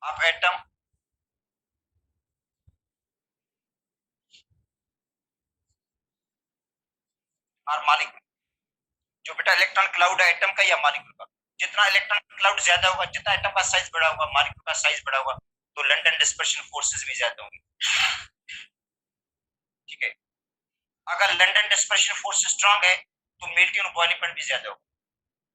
Speaker 1: ऑफ एटम और मॉलिक्यूल। जो बेटा इलेक्ट्रॉन क्लाउड है एटम का या मॉलिक्यूल का, जितना इलेक्ट्रॉन क्लाउड ज्यादा होगा, जितना एटम का साइज बड़ा होगा, मॉलिक्यूल का साइज बड़ा होगा, तो लंडन डिस्पर्शन फोर्सेस भी ज्यादा होंगी। ठीक है, अगर लंडन डिस्पर्शन फोर्स स्ट्रांग है तो मेल्टिंग और बॉइलिंग पॉइंट भी ज्यादा होगा।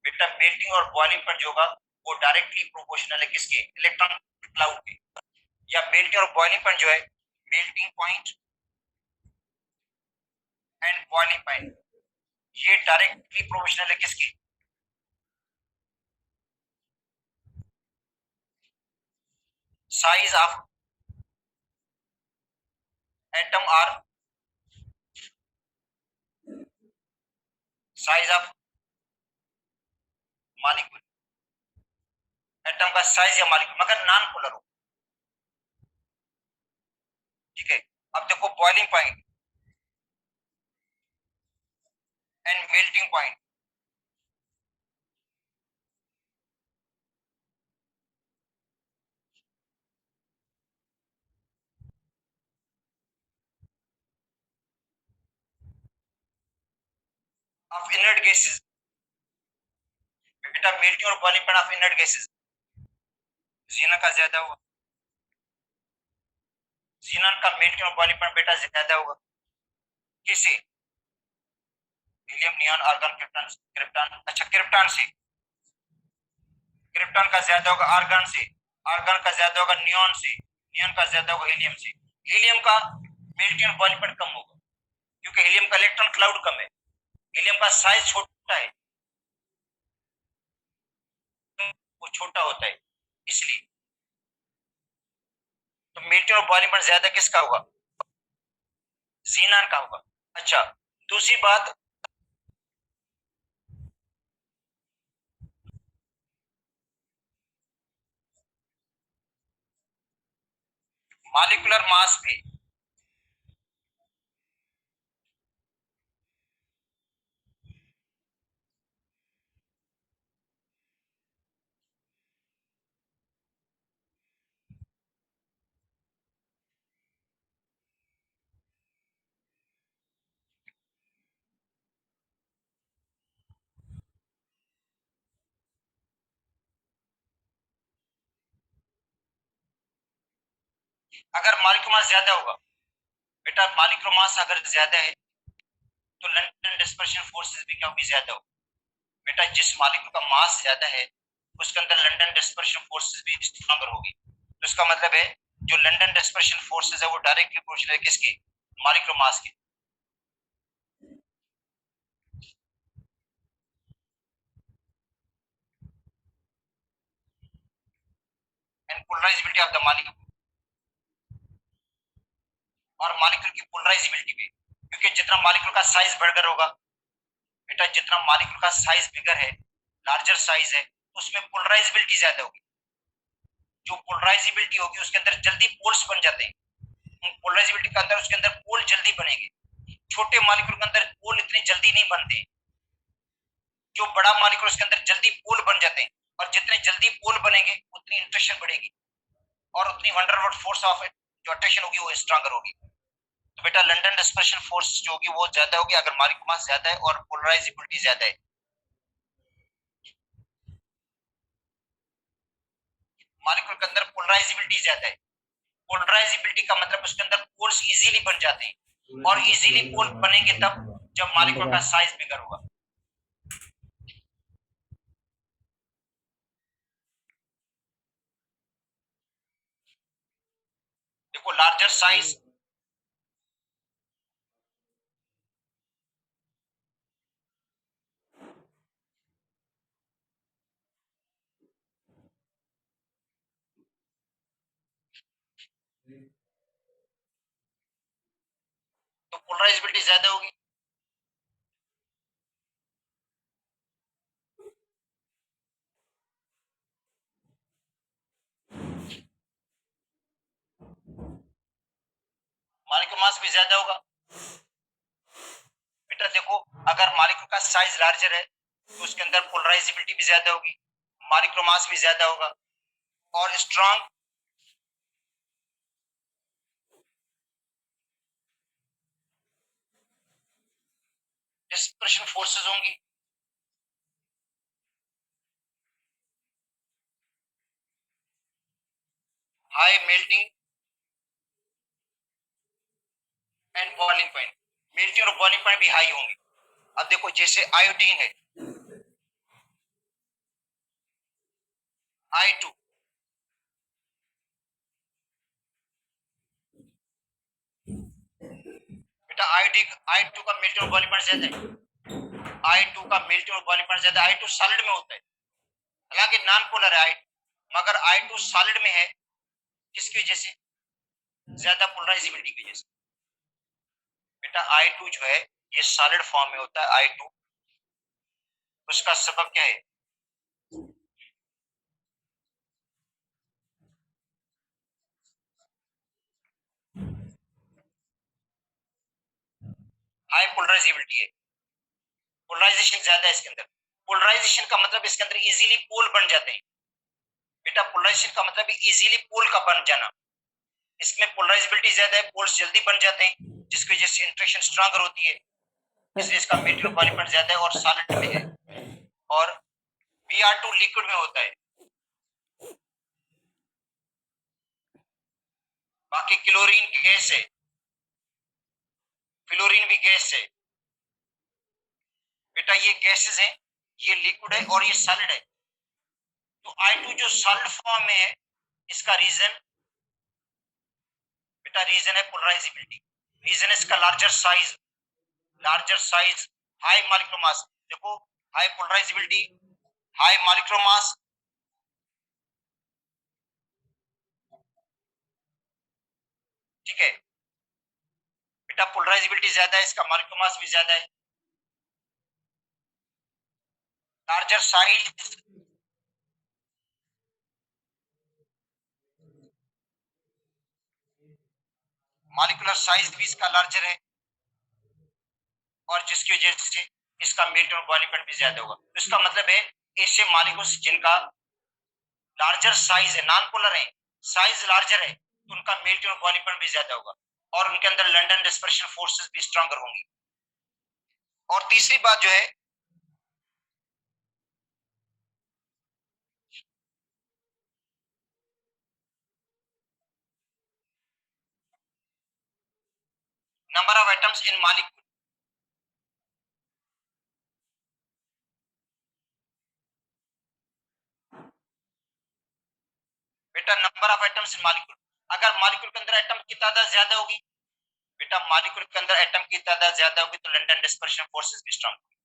Speaker 1: बेटा मेल्टिंग और बॉइलिंग पॉइंट जो होगा वो डायरेक्टली प्रोपोर्शनल है किसके, इलेक्ट्रॉन क्लाउड के। या मेल्टिंग और बॉइलिंग पॉइंट जो है, melting point and boiling point, ये डायरेक्टली प्रोपोर्शनल है किसके, साइज ऑफ एटम और साइज ऑफ मॉलिक्यूल। एटम का साइज या मॉलिक्यूल मगर नॉन पोलर हो। ठीक है, अब देखो boiling point and melting point. Of inert gases, बेटा मेल्टिंग और boiling point of inert gases, जीना का ज्यादा होगा। जीनन का मेल्टिंग और बॉइलिंग पॉइंट बेटा ज्यादा होगा किसे, helium neon argon krypton. Krypton, अच्छा क्रिप्टॉन से, क्रिप्टॉन का ज्यादा होगा आर्गन से, आर्गन का ज्यादा होगा नियॉन से, नियॉन का ज्यादा होगा हीलियम से। हीलियम का मेल्टिंग और बॉइलिंग पॉइंट कम होगा क्योंकि हीलियम का इलेक्ट्रॉन क्लाउड कम है, हीलियम का साइज छोटा है, वो छोटा होता है इसलिए। तो मेल्टिंग और बॉइलिंग पॉइंट ज्यादा किसका होगा, जीनान का होगा। अच्छा दूसरी बात, मॉलिक्यूलर मास पे, अगर मॉलिक्यूलर मास ज्यादा होगा, बेटा मॉलिक्यूलर मास अगर ज्यादा है तो लंडन डिस्पर्शन फोर्सेस भी क्या होगी, ज्यादा होगी। बेटा जिस मॉलिक्यूल का मास ज्यादा है उसके अंदर लंडन डिस्पर्शन फोर्सेस भी स्ट्रॉन्गर होगी। तो इसका मतलब है जो लंडन डिस्पर्शन फोर्सेस है वो डायरेक्टली प्रोपोर्शनल है किसके, मॉलिक्यूलर मास के। And polarisability of the molecule, और मॉलिक्यूल की पोलराइजेबिलिटी भी, क्योंकि जितना मॉलिक्यूल का साइज बढ़कर होगा, बेटा जितना मॉलिक्यूल का साइज बिगर है, लार्जर साइज है, उसमें पोलराइजेबिलिटी ज्यादा होगी। जो पोलराइजेबिलिटी होगी उसके अंदर जल्दी पोल्स बन जाते हैं, पोलराइजेबिलिटी के अंदर उसके अंदर पोल जल्दी बनेंगे। छोटे मॉलिक्यूल के अंदर पोल इतने जल्दी नहीं बनते, जो बड़ा मॉलिक्यूल उसके अंदर जल्दी पोल बन जाते हैं, और जितने जल्दी पोल बनेंगे उतनी इंटरेक्शन बढ़ेगी और उतनी वंडरवुड फोर्स ऑफ जो अट्रैक्शन होगी वो स्ट्रॉन्गर होगी। तो बेटा लंडन डिस्पर्शन फोर्स जो होगी वो ज्यादा होगी अगर मॉलिक्यूल मास ज्यादा है और पोलराइजेबिलिटी ज्यादा है। मॉलिक्यूल के अंदर पोलराइजेबिलिटी ज्यादा है, पोलराइजेबिलिटी का मतलब उसके अंदर पोल्स इजीली बन जाते हैं, और इजीली पोल बनेंगे तब जब मॉलिक्यूल का साइज बिगर होगा। देखो लार्जर साइज, तो पोलराइजेबिलिटी ज्यादा होगी। मॉलिक्यूल मास भी ज्यादा होगा। बेटा देखो अगर मॉलिक्यूल का साइज लार्जर है तो उसके अंदर पोलराइजेबिलिटी भी ज्यादा होगी, मॉलिक्यूलर मास भी ज्यादा होगा, और स्ट्रॉन्ग डिस्पर्शन फोर्सेस होंगी, high melting and boiling point. Melting और बॉइलिंग पॉइंट भी हाई होंगे। अब देखो जैसे आयोडीन है I2, बेटा I2 का मेल्टिंग और बॉइलिंग पॉइंट ज्यादा है। I2 का मेल्टिंग और बॉइलिंग पॉइंट ज्यादा है। I2 सॉलिड में होता है, हालांकि नॉन पोलर है I2, मगर I2 सॉलिड में है किसकी वजह से? ज्यादा पोलराइजेबिलिटी की वजह से। बेटा I2 जो है ये सॉलिड फॉर्म में होता है I2, उसका सबब क्या है? हाई पोलराइजेबिलिटी है, पोलराइजेशन ज्यादा है इसके अंदर। पोलराइजेशन का मतलब इसके अंदर इजीली पोल बन जाते हैं। बेटा पोलराइजेशन का मतलब इजीली पोल का बन जाना, इसमें पोलराइजेबिलिटी ज्यादा है, पोल्स जल्दी बन जाते हैं, जिसकी वजह से इंटरेक्शन स्ट्रॉन्गर होती है, इसलिए इसका मेटेरियल क्वालिफाइड ज्यादा है और सॉलिड में है। और Br2 लिक्विड में होता है, बाकी क्लोरीन गैस है, फ्लोरीन भी गैस है। बेटा ये गैसेस हैं, ये लिक्विड है और ये सॉलिड है। तो I2 जो सॉलिड फॉर्म में है, इसका रीजन बेटा रीजन है पोलराइजेबिलिटी, रीजन है इसका larger size, high molecular mass. देखो high polarizability, high molecular mass, ठीक है। बेटा पोलराइजेबिलिटी ज्यादा है, इसका मॉलिक्यूलर मास भी ज्यादा है, लार्जर साइज, मॉलिक्यूलर साइज भी इसका लार्जर है, और जिसकी वजह से इसका मेल्टिंग और बॉइलिंग पॉइंट भी ज्यादा होगा। तो इसका मतलब है ऐसे मॉलिक्यूल्स जिनका लार्जर साइज है, नॉन पोलर है, साइज लार्जर है, तो उनका मेल्टिंग और बॉइलिंग पॉइंट भी ज्यादा होगा, और उनके अंदर लंडन डिस्पर्शन फोर्सेस भी स्ट्रॉन्गर होंगी। और तीसरी बात जो है, number of atoms in molecule. बेटा number of atoms in molecule, अगर मॉलिक्यूल के अंदर एटम की तादाद ज्यादा होगी, बेटा मॉलिक्यूल के अंदर एटम की तादाद ज्यादा होगी तो लंडन डिस्पर्शन फोर्सेस भी स्ट्रॉन्ग होगी।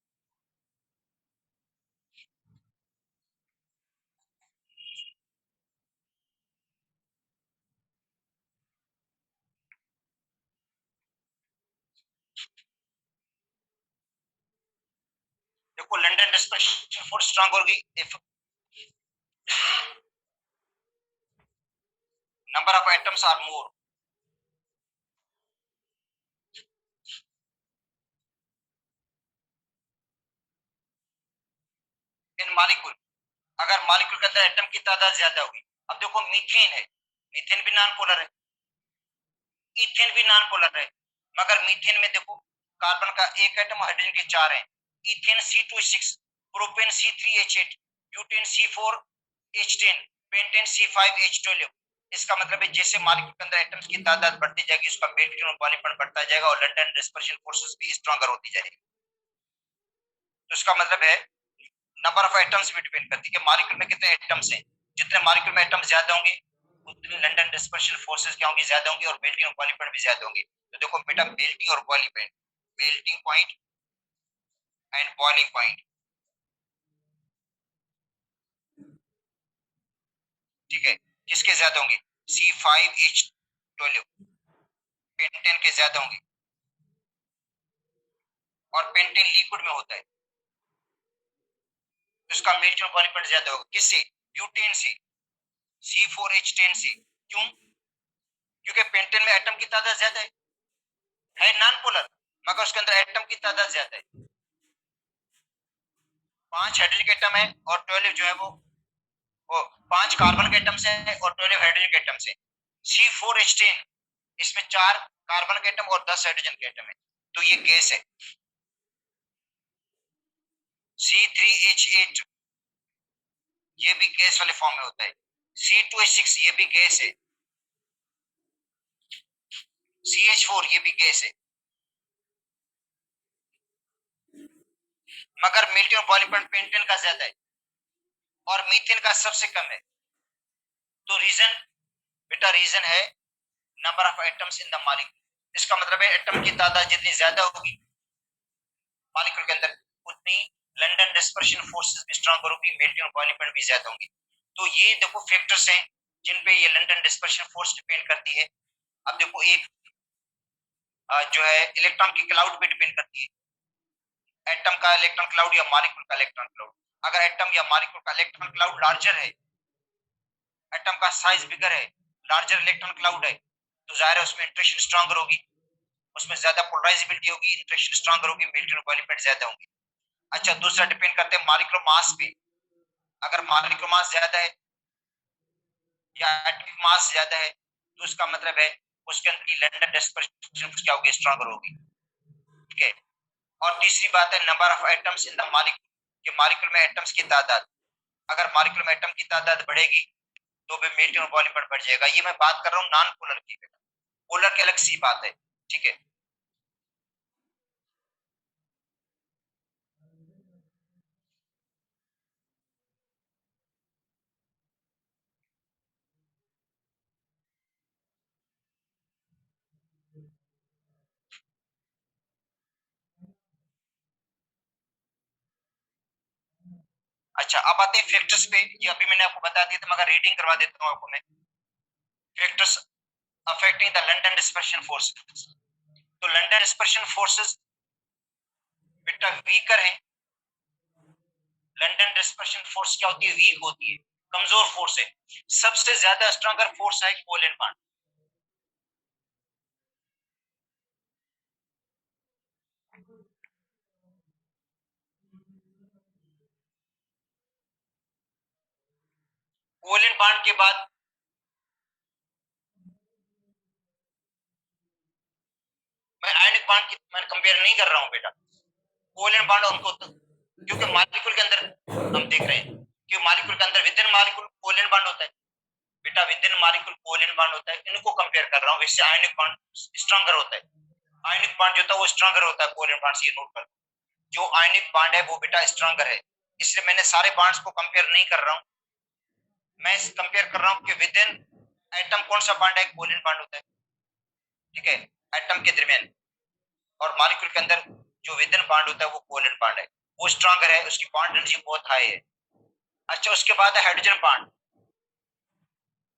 Speaker 1: देखो लंडन डिस्पर्शन फोर्स स्ट्रॉन्ग होगी if number of atoms are more, in molecule, अगर मॉलिक्यूल के अंदर एटम की तादाद ज्यादा होगी। अब देखो मीथेन है, मीथेन भी नॉन पोलर है, इथेन भी नॉन पोलर है, मगर मीथेन में देखो कार्बन का एक एटम, हाइड्रोजन के चार हैं। Ethane C2H6, propane C3H8, butane C4H10, pentane C5H12। इसका मतलब है जैसे मॉलिक्यूल के अंदर एटम्स की तादाद बढ़ती जाएगी, उसका मेल्टिंग और बॉइलिंग पॉइंट बढ़ता जाएगा और लंडन डिस्पर्शन फोर्सेस भी स्ट्रॉन्गर होती जाएगी। तो इसका मतलब है नंबर ऑफ एटम्स भी डिपेंड करती है कि मॉलिक्यूल में कितने एटम्स हैं। जितने मॉलिक्यूल में एटम्स ज्यादा होंगे उतनी लंडन डिस्पर्शन फोर्सेस क्या होंगी? ज्यादा होंगी, और मेल्टिंग और बॉइलिंग पॉइंट भी ज्यादा होंगे। तो देखो बेटा मेल्टिंग और boiling point, melting point and boiling point, ठीक है, किसके ज्यादा होंगे? C5H12, पेंटेन के ज्यादा होंगे, और पेंटेन लिक्विड में होता है तो इसका मेल्टिंग और बॉइलिंग पॉइंट ज्यादा होगा। किससे? ब्यूटेन से, C4H10 से। क्यों? क्योंकि पेंटेन में एटम की तादाद ज्यादा है नॉन पोलर, मगर उसके अंदर एटम की तादाद ज्यादा है। 5 हाइड्रोजन के एटम है और 12 जो है वो 5 कार्बन के एटम्स हैं और 12 हाइड्रोजन के एटम्स हैं। C4H10, इसमें 4 कार्बन के एटम और 10 हाइड्रोजन के एटम है, तो ये गैस है। C3H8 ये भी गैस वाले फॉर्म में होता है। C2H6 ये भी गैस है। CH4 ये भी गैस है। मगर मेल्टिंग बॉइलिंग पॉइंट पेंटेन का ज्यादा है और मीथेन का सबसे कम है। तो रीजन बेटा रीजन है number of atoms in the molecule. इसका मतलब है एटम की तादाद जितनी ज्यादा होगी मॉलिक्यूल के अंदर उतनी लंडन डिस्पर्शन फोर्सेस भी स्ट्रांगर होगी, मेल्टिंग बॉइलिंग पॉइंट भी ज्यादा होंगी। तो ये देखो फैक्टर्स हैं जिन पे ये लंडन डिस्पर्शन फोर्स डिपेंड करती है। अब देखो एक जो है इलेक्ट्रॉन की क्लाउड पे डिपेंड करती है, एटम का इलेक्ट्रॉन क्लाउड या मॉलिक्यूल का इलेक्ट्रॉन क्लाउड। अगर एटम या मॉलिक्यूल का इलेक्ट्रॉन क्लाउड लार्जर है, एटम का साइज बिगर है, लार्जर इलेक्ट्रॉन क्लाउड है, तो जाहिर है उसमें इंटरेक्शन स्ट्रांगर होगी, उसमें ज्यादा पोलराइजेबिलिटी होगी, इंटरेक्शन स्ट्रांगर होगी, मेल्टिंग बॉइलिंग पॉइंट ज्यादा होंगी। अच्छा दूसरा डिपेंड करते हैं मॉलिक्यूलर मास पे। अगर मॉलिक्यूलर मास ज्यादा है या एटॉमिक मास ज्यादा है तो उसका मतलब है उसके अंदर की लंडन डिस्पर्शन क्या होगी, स्ट्रांगर होगी। ठीक है। और तीसरी बात है number of atoms in the molecule, कि मॉलिक्यूल में एटम्स की तादाद। अगर मॉलिक्यूल में एटम की तादाद बढ़ेगी तो भी मेल्टिंग और बॉइलिंग पॉइंट बढ़ जाएगा। ये मैं बात कर रहा हूँ नॉन पोलर की, पोलर की अलग सी बात है। ठीक है। अच्छा अब आते हैं फैक्टर्स पे। ये अभी मैंने आपको बता दिया था मगर रीडिंग करवा देता हूँ आपको मैं। Factors affecting the London dispersion forces. तो लंडन डिस्पर्शन फोर्सेस बेटा वीकर है। लंडन डिस्पर्शन फोर्स क्या होती है, वीक होती है, कमजोर फोर्स है। सबसे ज्यादा स्ट्रॉन्गर फोर्स है कोवलेंट बॉन्ड। कोवलेंट बॉन्ड के बाद मैं आयनिक बॉन्ड की मैं कंपेयर नहीं कर रहा हूं बेटा। कोवलेंट बॉन्ड उनको क्योंकि मॉलिक्यूल के अंदर हम देख रहे हैं कि मॉलिक्यूल के अंदर with in molecule covalent bond होता है बेटा, with in molecule covalent bond होता है। इनको कंपेयर कर रहा हूं, वैसे आयनिक बॉन्ड स्ट्रॉन्गर होता है। आयनिक बॉन्ड जो होता है वो स्ट्रॉन्गर होता है कोवलेंट बॉन्ड से, नोट कर। जो आयनिक बॉन्ड है वो बेटा स्ट्रॉन्गर है। इसलिए मैंने सारे बॉन्ड्स को कंपेयर नहीं कर रहा हूं, मैं कंपेयर कर रहा हूं कि विद इन एटम कौन सा बॉन्ड है, कोवलेंट बॉन्ड होता है। ठीक है। एटम के दरमियान और मॉलिक्यूल के अंदर जो विद इन बॉन्ड होता है वो कोवलेंट बॉन्ड है, वो स्ट्रॉन्गर है, उसकी बॉन्ड एनर्जी बहुत हाई है। अच्छा उसके बाद है हाइड्रोजन बॉन्ड।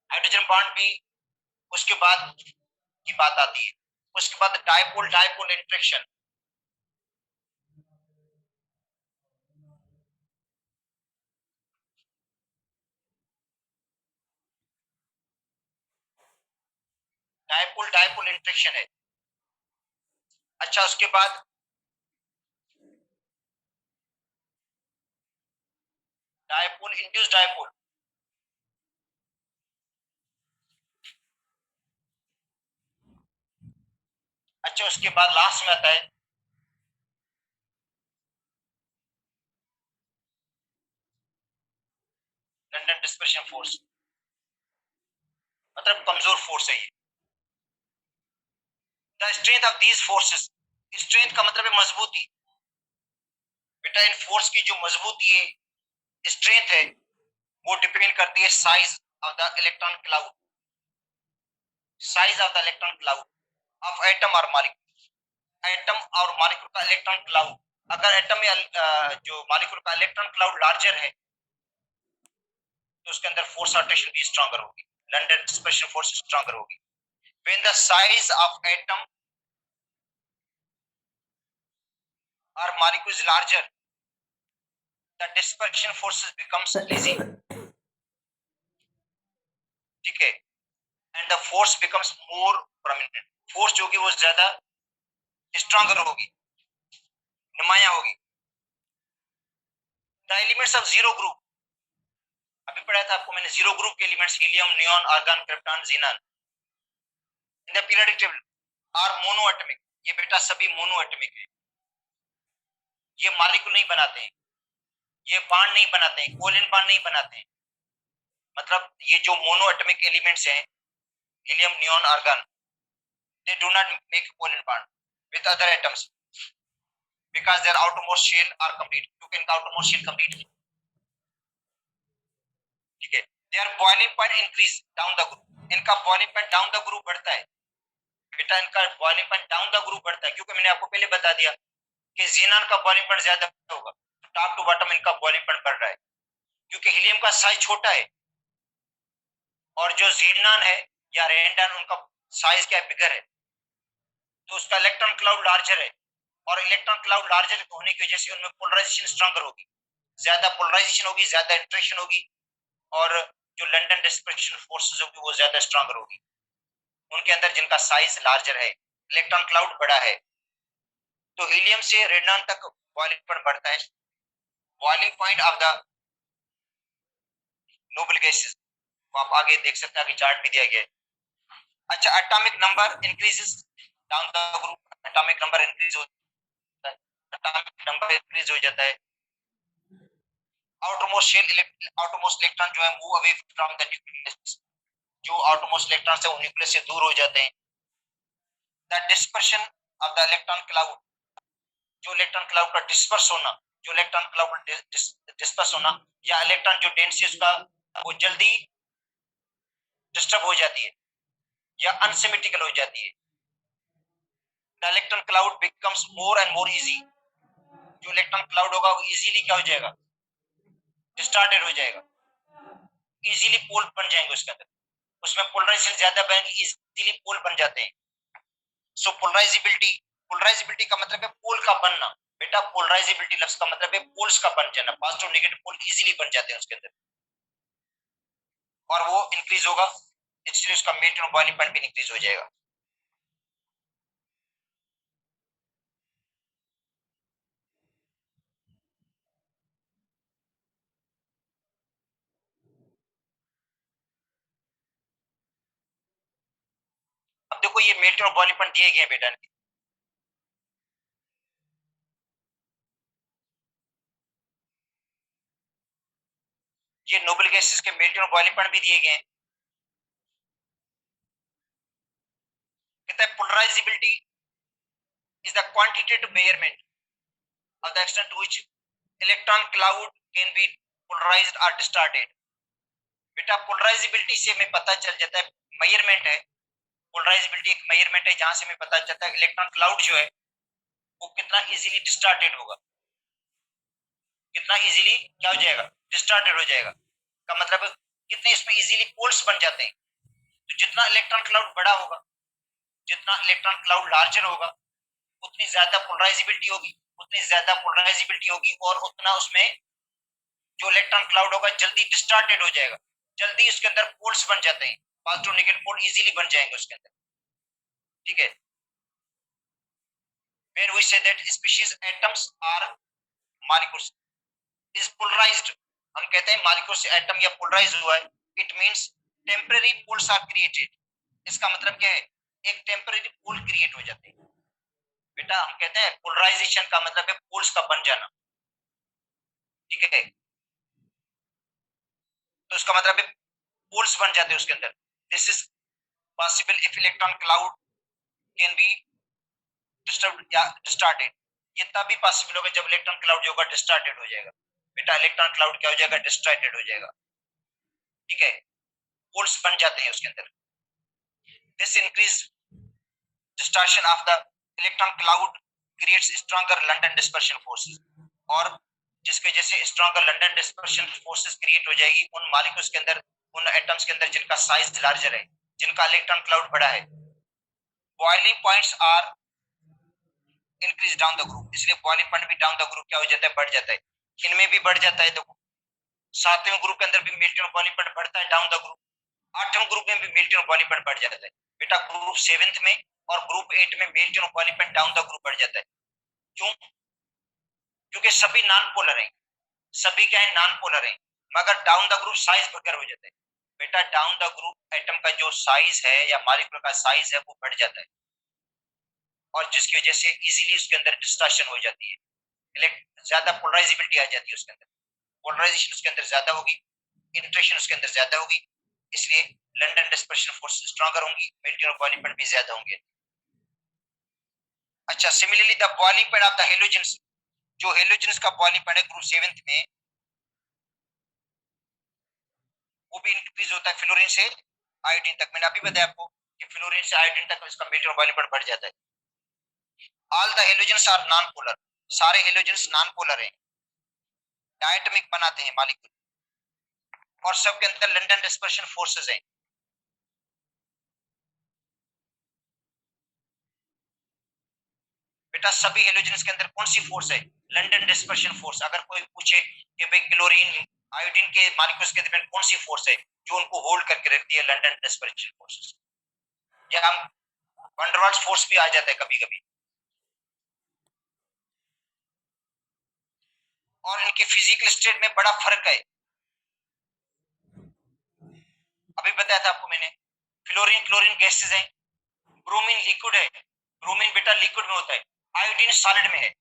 Speaker 1: हाइड्रोजन बॉन्ड भी उसके बाद की बात आती है। उसके बाद dipole dipole interaction. Dipole dipole interaction है। अच्छा उसके बाद डायपोल इंड्यूस डायपोल। अच्छा उसके बाद लास्ट में आता है लंडन डिस्पर्शन फोर्स, मतलब कमजोर फोर्स है ये। The strength of these forces, strength का मतलब है मजबूती। बेटा इन फोर्स की जो मजबूती है, स्ट्रेंथ है, वो डिपेंड करती है size of the electron cloud, size of the electron cloud of atom और मॉलिक्यूल। एटम और मॉलिक्यूल का इलेक्ट्रॉन क्लाउड, अगर एटम या जो मॉलिक्यूल का इलेक्ट्रॉन क्लाउड लार्जर है तो उसके अंदर फोर्स अट्रैक्शन भी स्ट्रॉन्गर होगी, लंडन डिस्पर्शन फोर्स स्ट्रॉन्गर होगी। When the size of atom और molecule is larger, the dispersion forces becomes easy. ठीक है। And the force becomes more prominent. Force जो होगी वो ज्यादा स्ट्रॉन्गर होगी, नुमाया होगी। The elements of zero group, अभी पढ़ा था आपको मैंने जीरो ग्रुप के elements helium, neon, argon, krypton, xenon in the periodic table are monoatomic. ये बेटा सभी मोनोएटमिक है, ये मॉलिक्यूल नहीं बनाते हैं। ये बांड नहीं बनाते हैं, कोवैलेंट बांड नहीं बनाते हैं। मतलब ये जो मोनो एटॉमिक एलिमेंट्स हैं, helium, neon, argon, they do not make covalent bond with other atoms because their outermost shell are complete, क्योंकि इनका outermost shell complete है, ठीक है। their boiling point increase down the group, इनका boiling point down the group बढ़ता है बेटा, इनका boiling point down the group बढ़ता है, क्योंकि मैंने आपको पहले बता दिया कि ज़ीनान का boiling point ज्यादा होगा, टॉप टू बॉटम इनका boiling point बढ़ रहा है, क्योंकि हीलियम का साइज छोटा है और जो ज़ीनान है या रेंडान उनका साइज क्या बिगर है, तो उसका इलेक्ट्रॉन क्लाउड लार्जर है, और इलेक्ट्रॉन क्लाउड लार्जर होने की वजह से उनमें पोलराइजेशन स्ट्रॉन्गर होगी, ज्यादा पोलराइजेशन होगी, ज्यादा इंटरेक्शन होगी, और जो लंदन डिस्पर्शन फोर्सेस होगी वो ज्यादा स्ट्रॉन्गर होगी उनके अंदर, जिनका साइज लार्जर है, इलेक्ट्रॉन क्लाउड बड़ा है। तो हीलियम से रेडॉन तक बॉइलिंग पॉइंट बढ़ता है। Boiling point of the noble gases को आप आगे देख सकते हैं, आगे चार्ट भी दिया गया है। अच्छा, atomic number increases down the group, atomic number increase होता है, एटॉमिक नंबर इंक्रीज हो जाता है। आउटरमोस्ट शेल, आउटरमोस्ट इलेक्ट्रॉन जो है move away from the nucleus, जो आउटरमोस्ट इलेक्ट्रॉन्स है वो न्यूक्लियस से दूर हो जाते हैं। The dispersion of the electron cloud, जो इलेक्ट्रॉन क्लाउड का डिस्पर्स होना, जो इलेक्ट्रॉन क्लाउड डिस्पर्स होना, या इलेक्ट्रॉन जो डेंसिटी उसका वो जल्दी डिस्टर्ब हो जाती है या अनसिमेट्रिकल हो जाती है। The electron cloud becomes more and more easy, जो इलेक्ट्रॉन क्लाउड होगा वो इजीली क्या हो जाएगा, डिस्टॉर्टेड हो जाएगा, इजीली पोल बन जाएंगे उसके अंदर, उसमें पोलराइजेशन ज्यादा बनेंगे, इजीली पोल बन जाते हैं। सो पोलराइजेबिलिटी, पोलराइजेबिलिटी का मतलब है पोल का बनना बेटा, पोलराइजेबिलिटी लफ्ज का मतलब है पोल्स का बन जाना, पॉजिटिव नेगेटिव पोल इजीली बन जाते हैं उसके अंदर, और वो इंक्रीज होगा, इसलिए उसका मेल्टिंग और बॉइलिंग पॉइंट भी इंक्रीज हो जाएगा। अब देखो ये मेल्टिंग और बॉइलिंग पॉइंट दिए गए हैं बेटा, ये नोबल गैसेस के मेल्टिंग और बॉइलिंग पॉइंट भी दिए गए हैं। कहता है polarisability is the quantitative measurement of the extent to which electron cloud can be polarized or distorted। बेटा पोलराइजेबिलिटी से हमें पता चल जाता है, मेजरमेंट है, पोलराइजेबिलिटी एक मेजरमेंट है जहां से हमें पता चलता है इलेक्ट्रॉन क्लाउड जो है वो कितना इजीली डिस्टॉर्टेड होगा, कितना इजीली क्या हो जाएगा, डिस्टॉर्टेड हो जाएगा, का मतलब है कितने इसमें इजीली पोल्स बन जाते हैं। तो जितना इलेक्ट्रॉन क्लाउड बड़ा होगा, जितना इलेक्ट्रॉन क्लाउड लार्जर होगा, उतनी ज्यादा पोलराइजेबिलिटी होगी, उतनी ज्यादा पोलराइजेबिलिटी होगी, और उतना उसमें जो इलेक्ट्रॉन क्लाउड होगा जल्दी डिस्टॉर्टेड हो जाएगा, जल्दी उसके अंदर पोल्स बन जाते हैं, पॉजिटिव नेगेटिव पोल इजीली बन जाएंगे उसके अंदर, ठीक है। Where we say that species atoms are molecules is polarized, हम कहते हैं molecules से एटम या पोलराइज हुआ है, it means temporary poles are created, इसका मतलब क्या है, एक टेम्पररी पोल क्रिएट हो जाते हैं बेटा, हम कहते हैं पोलराइजेशन का मतलब है पोल्स का बन जाना, ठीक है। तो इसका मतलब है पोल्स बन जाते हैं उसके अंदर। This is possible if electron cloud can be disturb या डिस्टार्टेड, ये तभी पॉसिबल होगा जब इलेक्ट्रॉन क्लाउड जो होगा डिस्टार्टेड हो जाएगा बेटा, इलेक्ट्रॉन क्लाउड क्या हो जाएगा, डिस्टार्टेड हो जाएगा, ठीक है, पोल्स बन जाते हैं उसके अंदर। This increase distortion of the electron cloud creates stronger London dispersion forces, और जिसकी वजह से stronger London dispersion forces create हो जाएगी उन मॉलिक्यूल्स के अंदर, उन एटम्स के अंदर जिनका साइज लार्जर है, जिनका इलेक्ट्रॉन क्लाउड बड़ा है। Boiling points are increase down the group, इसलिए बॉइलिंग पॉइंट भी डाउन द ग्रुप क्या हो जाता है, बढ़ जाता है, इनमें भी बढ़ जाता है। देखो 7वें ग्रुप के अंदर भी मेल्टिंग और बॉइलिंग पॉइंट बढ़ता है डाउन द ग्रुप, 8वें ग्रुप में भी मेल्टिंग और बॉइलिंग पॉइंट बढ़ जाता है बेटा, ग्रुप 7 में और ग्रुप 8 में मेल्टिंग और boiling point down the group बढ़ जाता है। क्यों? क्योंकि सभी नॉन पोलर हैं, सभी क्या है, नॉन पोलर हैं, मगर डाउन द ग्रुप साइज बढ़कर हो जाता है बेटा, डाउन द ग्रुप एटम का जो साइज है या मॉलिक्यूल का साइज है वो बढ़ जाता है, और जिसकी वजह से इजीली उसके अंदर डिस्टॉर्शन हो जाती है, ज्यादा पोलराइजेबिलिटी आ जाती है उसके अंदर, पोलराइजेशन उसके अंदर ज्यादा होगी, इंटरेक्शन उसके अंदर ज्यादा होगी, इसलिए लंडन डिस्पर्शन फोर्स स्ट्रॉन्गर होंगी, मेल्टिंग और बॉइलिंग पॉइंट भी ज्यादा होंगे। अच्छा, similarly the boiling point of the halogens, जो हेलोजेंस का बॉइलिंग पॉइंट है ग्रुप 7 में, वो भी इंक्रीज होता है फ्लोरीन से आयोडीन तक। मैंने अभी बताया आपको कि फ्लोरीन से आयोडीन तक इसका मेल्टिंग और बॉइलिंग पॉइंट बढ़ जाता है। All the halogens are non polar, सारे हेलोजेंस नॉन पोलर हैं, डायटमिक बनाते हैं मॉलिक्यूल, और सबके अंदर लंडन डिस्पर्शन फोर्सेस हैं। बेटा सभी हेलोजेंस के अंदर कौन सी फोर्स है? London dispersion force. अगर कोई पूछे कि भाई क्लोरीन आयोडीन के मॉलिक्यूल्स के दरमियान कौन सी फोर्स है जो उनको होल्ड करके रखती है, लंडन डिस्पर्शन फोर्सेस। या हम वंडरवाल्स फोर्स भी आ जाता है कभी कभी। और इनके फिजिकल स्टेट में बड़ा फर्क है, अभी बताया था आपको मैंने। फ्लोरीन क्लोरीन गैसेस है, ब्रोमीन लिक्विड है, ब्रोमीन बेटा लिक्विड में होता है, आयोडीन सॉलिड में है।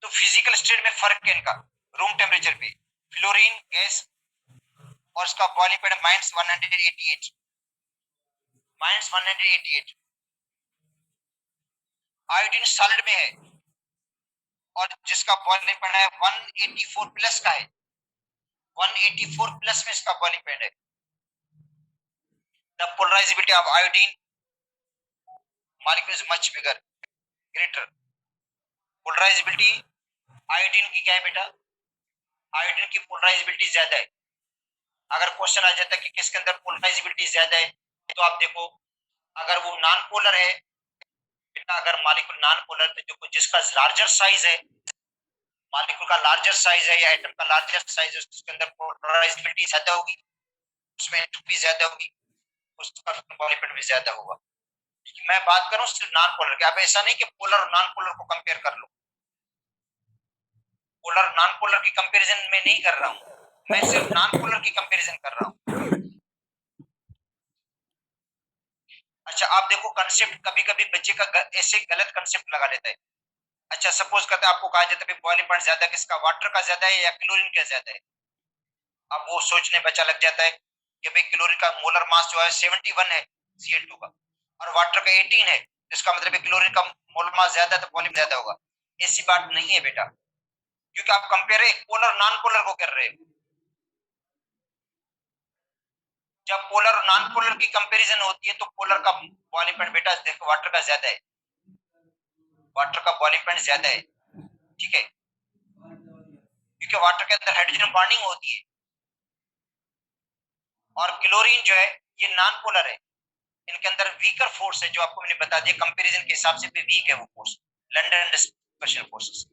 Speaker 1: तो फिजिकल स्टेट में फर्क है इनका रूम टेम्परेचर पे। फ्लोरीन गैस और इसका बॉइलिंग पॉइंट -188, -188। आयोडीन सॉलिड में है और जिसका बॉइलिंग पॉइंट है 184 प्लस का है, 184 प्लस में इसका बॉइलिंग पॉइंट है। The polarisability of iodine molecule is much bigger, greater. Polarisability iodine की क्या है बेटा? आयोडीन की पोलराइजेबिलिटी ज्यादा है। अगर क्वेश्चन आ जाता है कि किसके अंदर पोलराइजेबिलिटी ज्यादा है, तो आप देखो अगर वो नॉन पोलर है बेटा, अगर मॉलिक्यूल नॉन पोलर, तो देखो जिसका लार्जर साइज है, मॉलिक्यूल का लार्जर साइज है या एटम का लार्जर साइज है, उसके अंदर पोलराइजेबिलिटी ज्यादा होगी, उसमें एंट्रोपी ज्यादा होगी, उसका बॉइलिंग भी ज्यादा होगा। मैं बात करूं सिर्फ नॉन पोलर की, अब ऐसा नहीं कि पोलर और नॉन पोलर को कंपेयर कर लो। पोलर नॉन पोलर की कंपैरिजन में नहीं कर रहा हूं, मैं सिर्फ नॉन पोलर की कंपैरिजन कर रहा हूं। अच्छा आप देखो कंसेप्ट, कभी कभी बच्चे का ऐसे गलत कंसेप्ट लगा लेता है। अच्छा सपोज करते हैं आपको कहा जाता है बॉइलिंग पॉइंट ज्यादा किसका, वाटर का ज्यादा है या क्लोरीन का ज्यादा है? अब वो सोचने बच्चा लग जाता है कि भाई क्लोरीन का मोलर मास जो है 71 है Cl2 का, और वाटर का 18 है, इसका मतलब है क्लोरीन का मोलर मास ज्यादा है तो बॉइलिंग ज्यादा होगा। ऐसी बात नहीं है बेटा, क्योंकि आप कंपेयर एक पोलर नॉन पोलर को कर रहे हो। जब पोलर और नॉन पोलर की कंपैरिजन होती है तो पोलर का बॉइलिंग पॉइंट बेटा देखो वाटर का ज्यादा है, वाटर का बॉइलिंग पॉइंट ज्यादा है, ठीक है, क्योंकि वाटर के अंदर हाइड्रोजन बॉन्डिंग होती है। और क्लोरीन जो है ये नॉन पोलर है, इनके अंदर वीकर फोर्स है, जो आपको मैंने बता दिया कंपैरिजन के हिसाब से भी वीक है वो फोर्स, लंडन डिस्पर्शन फोर्सेस।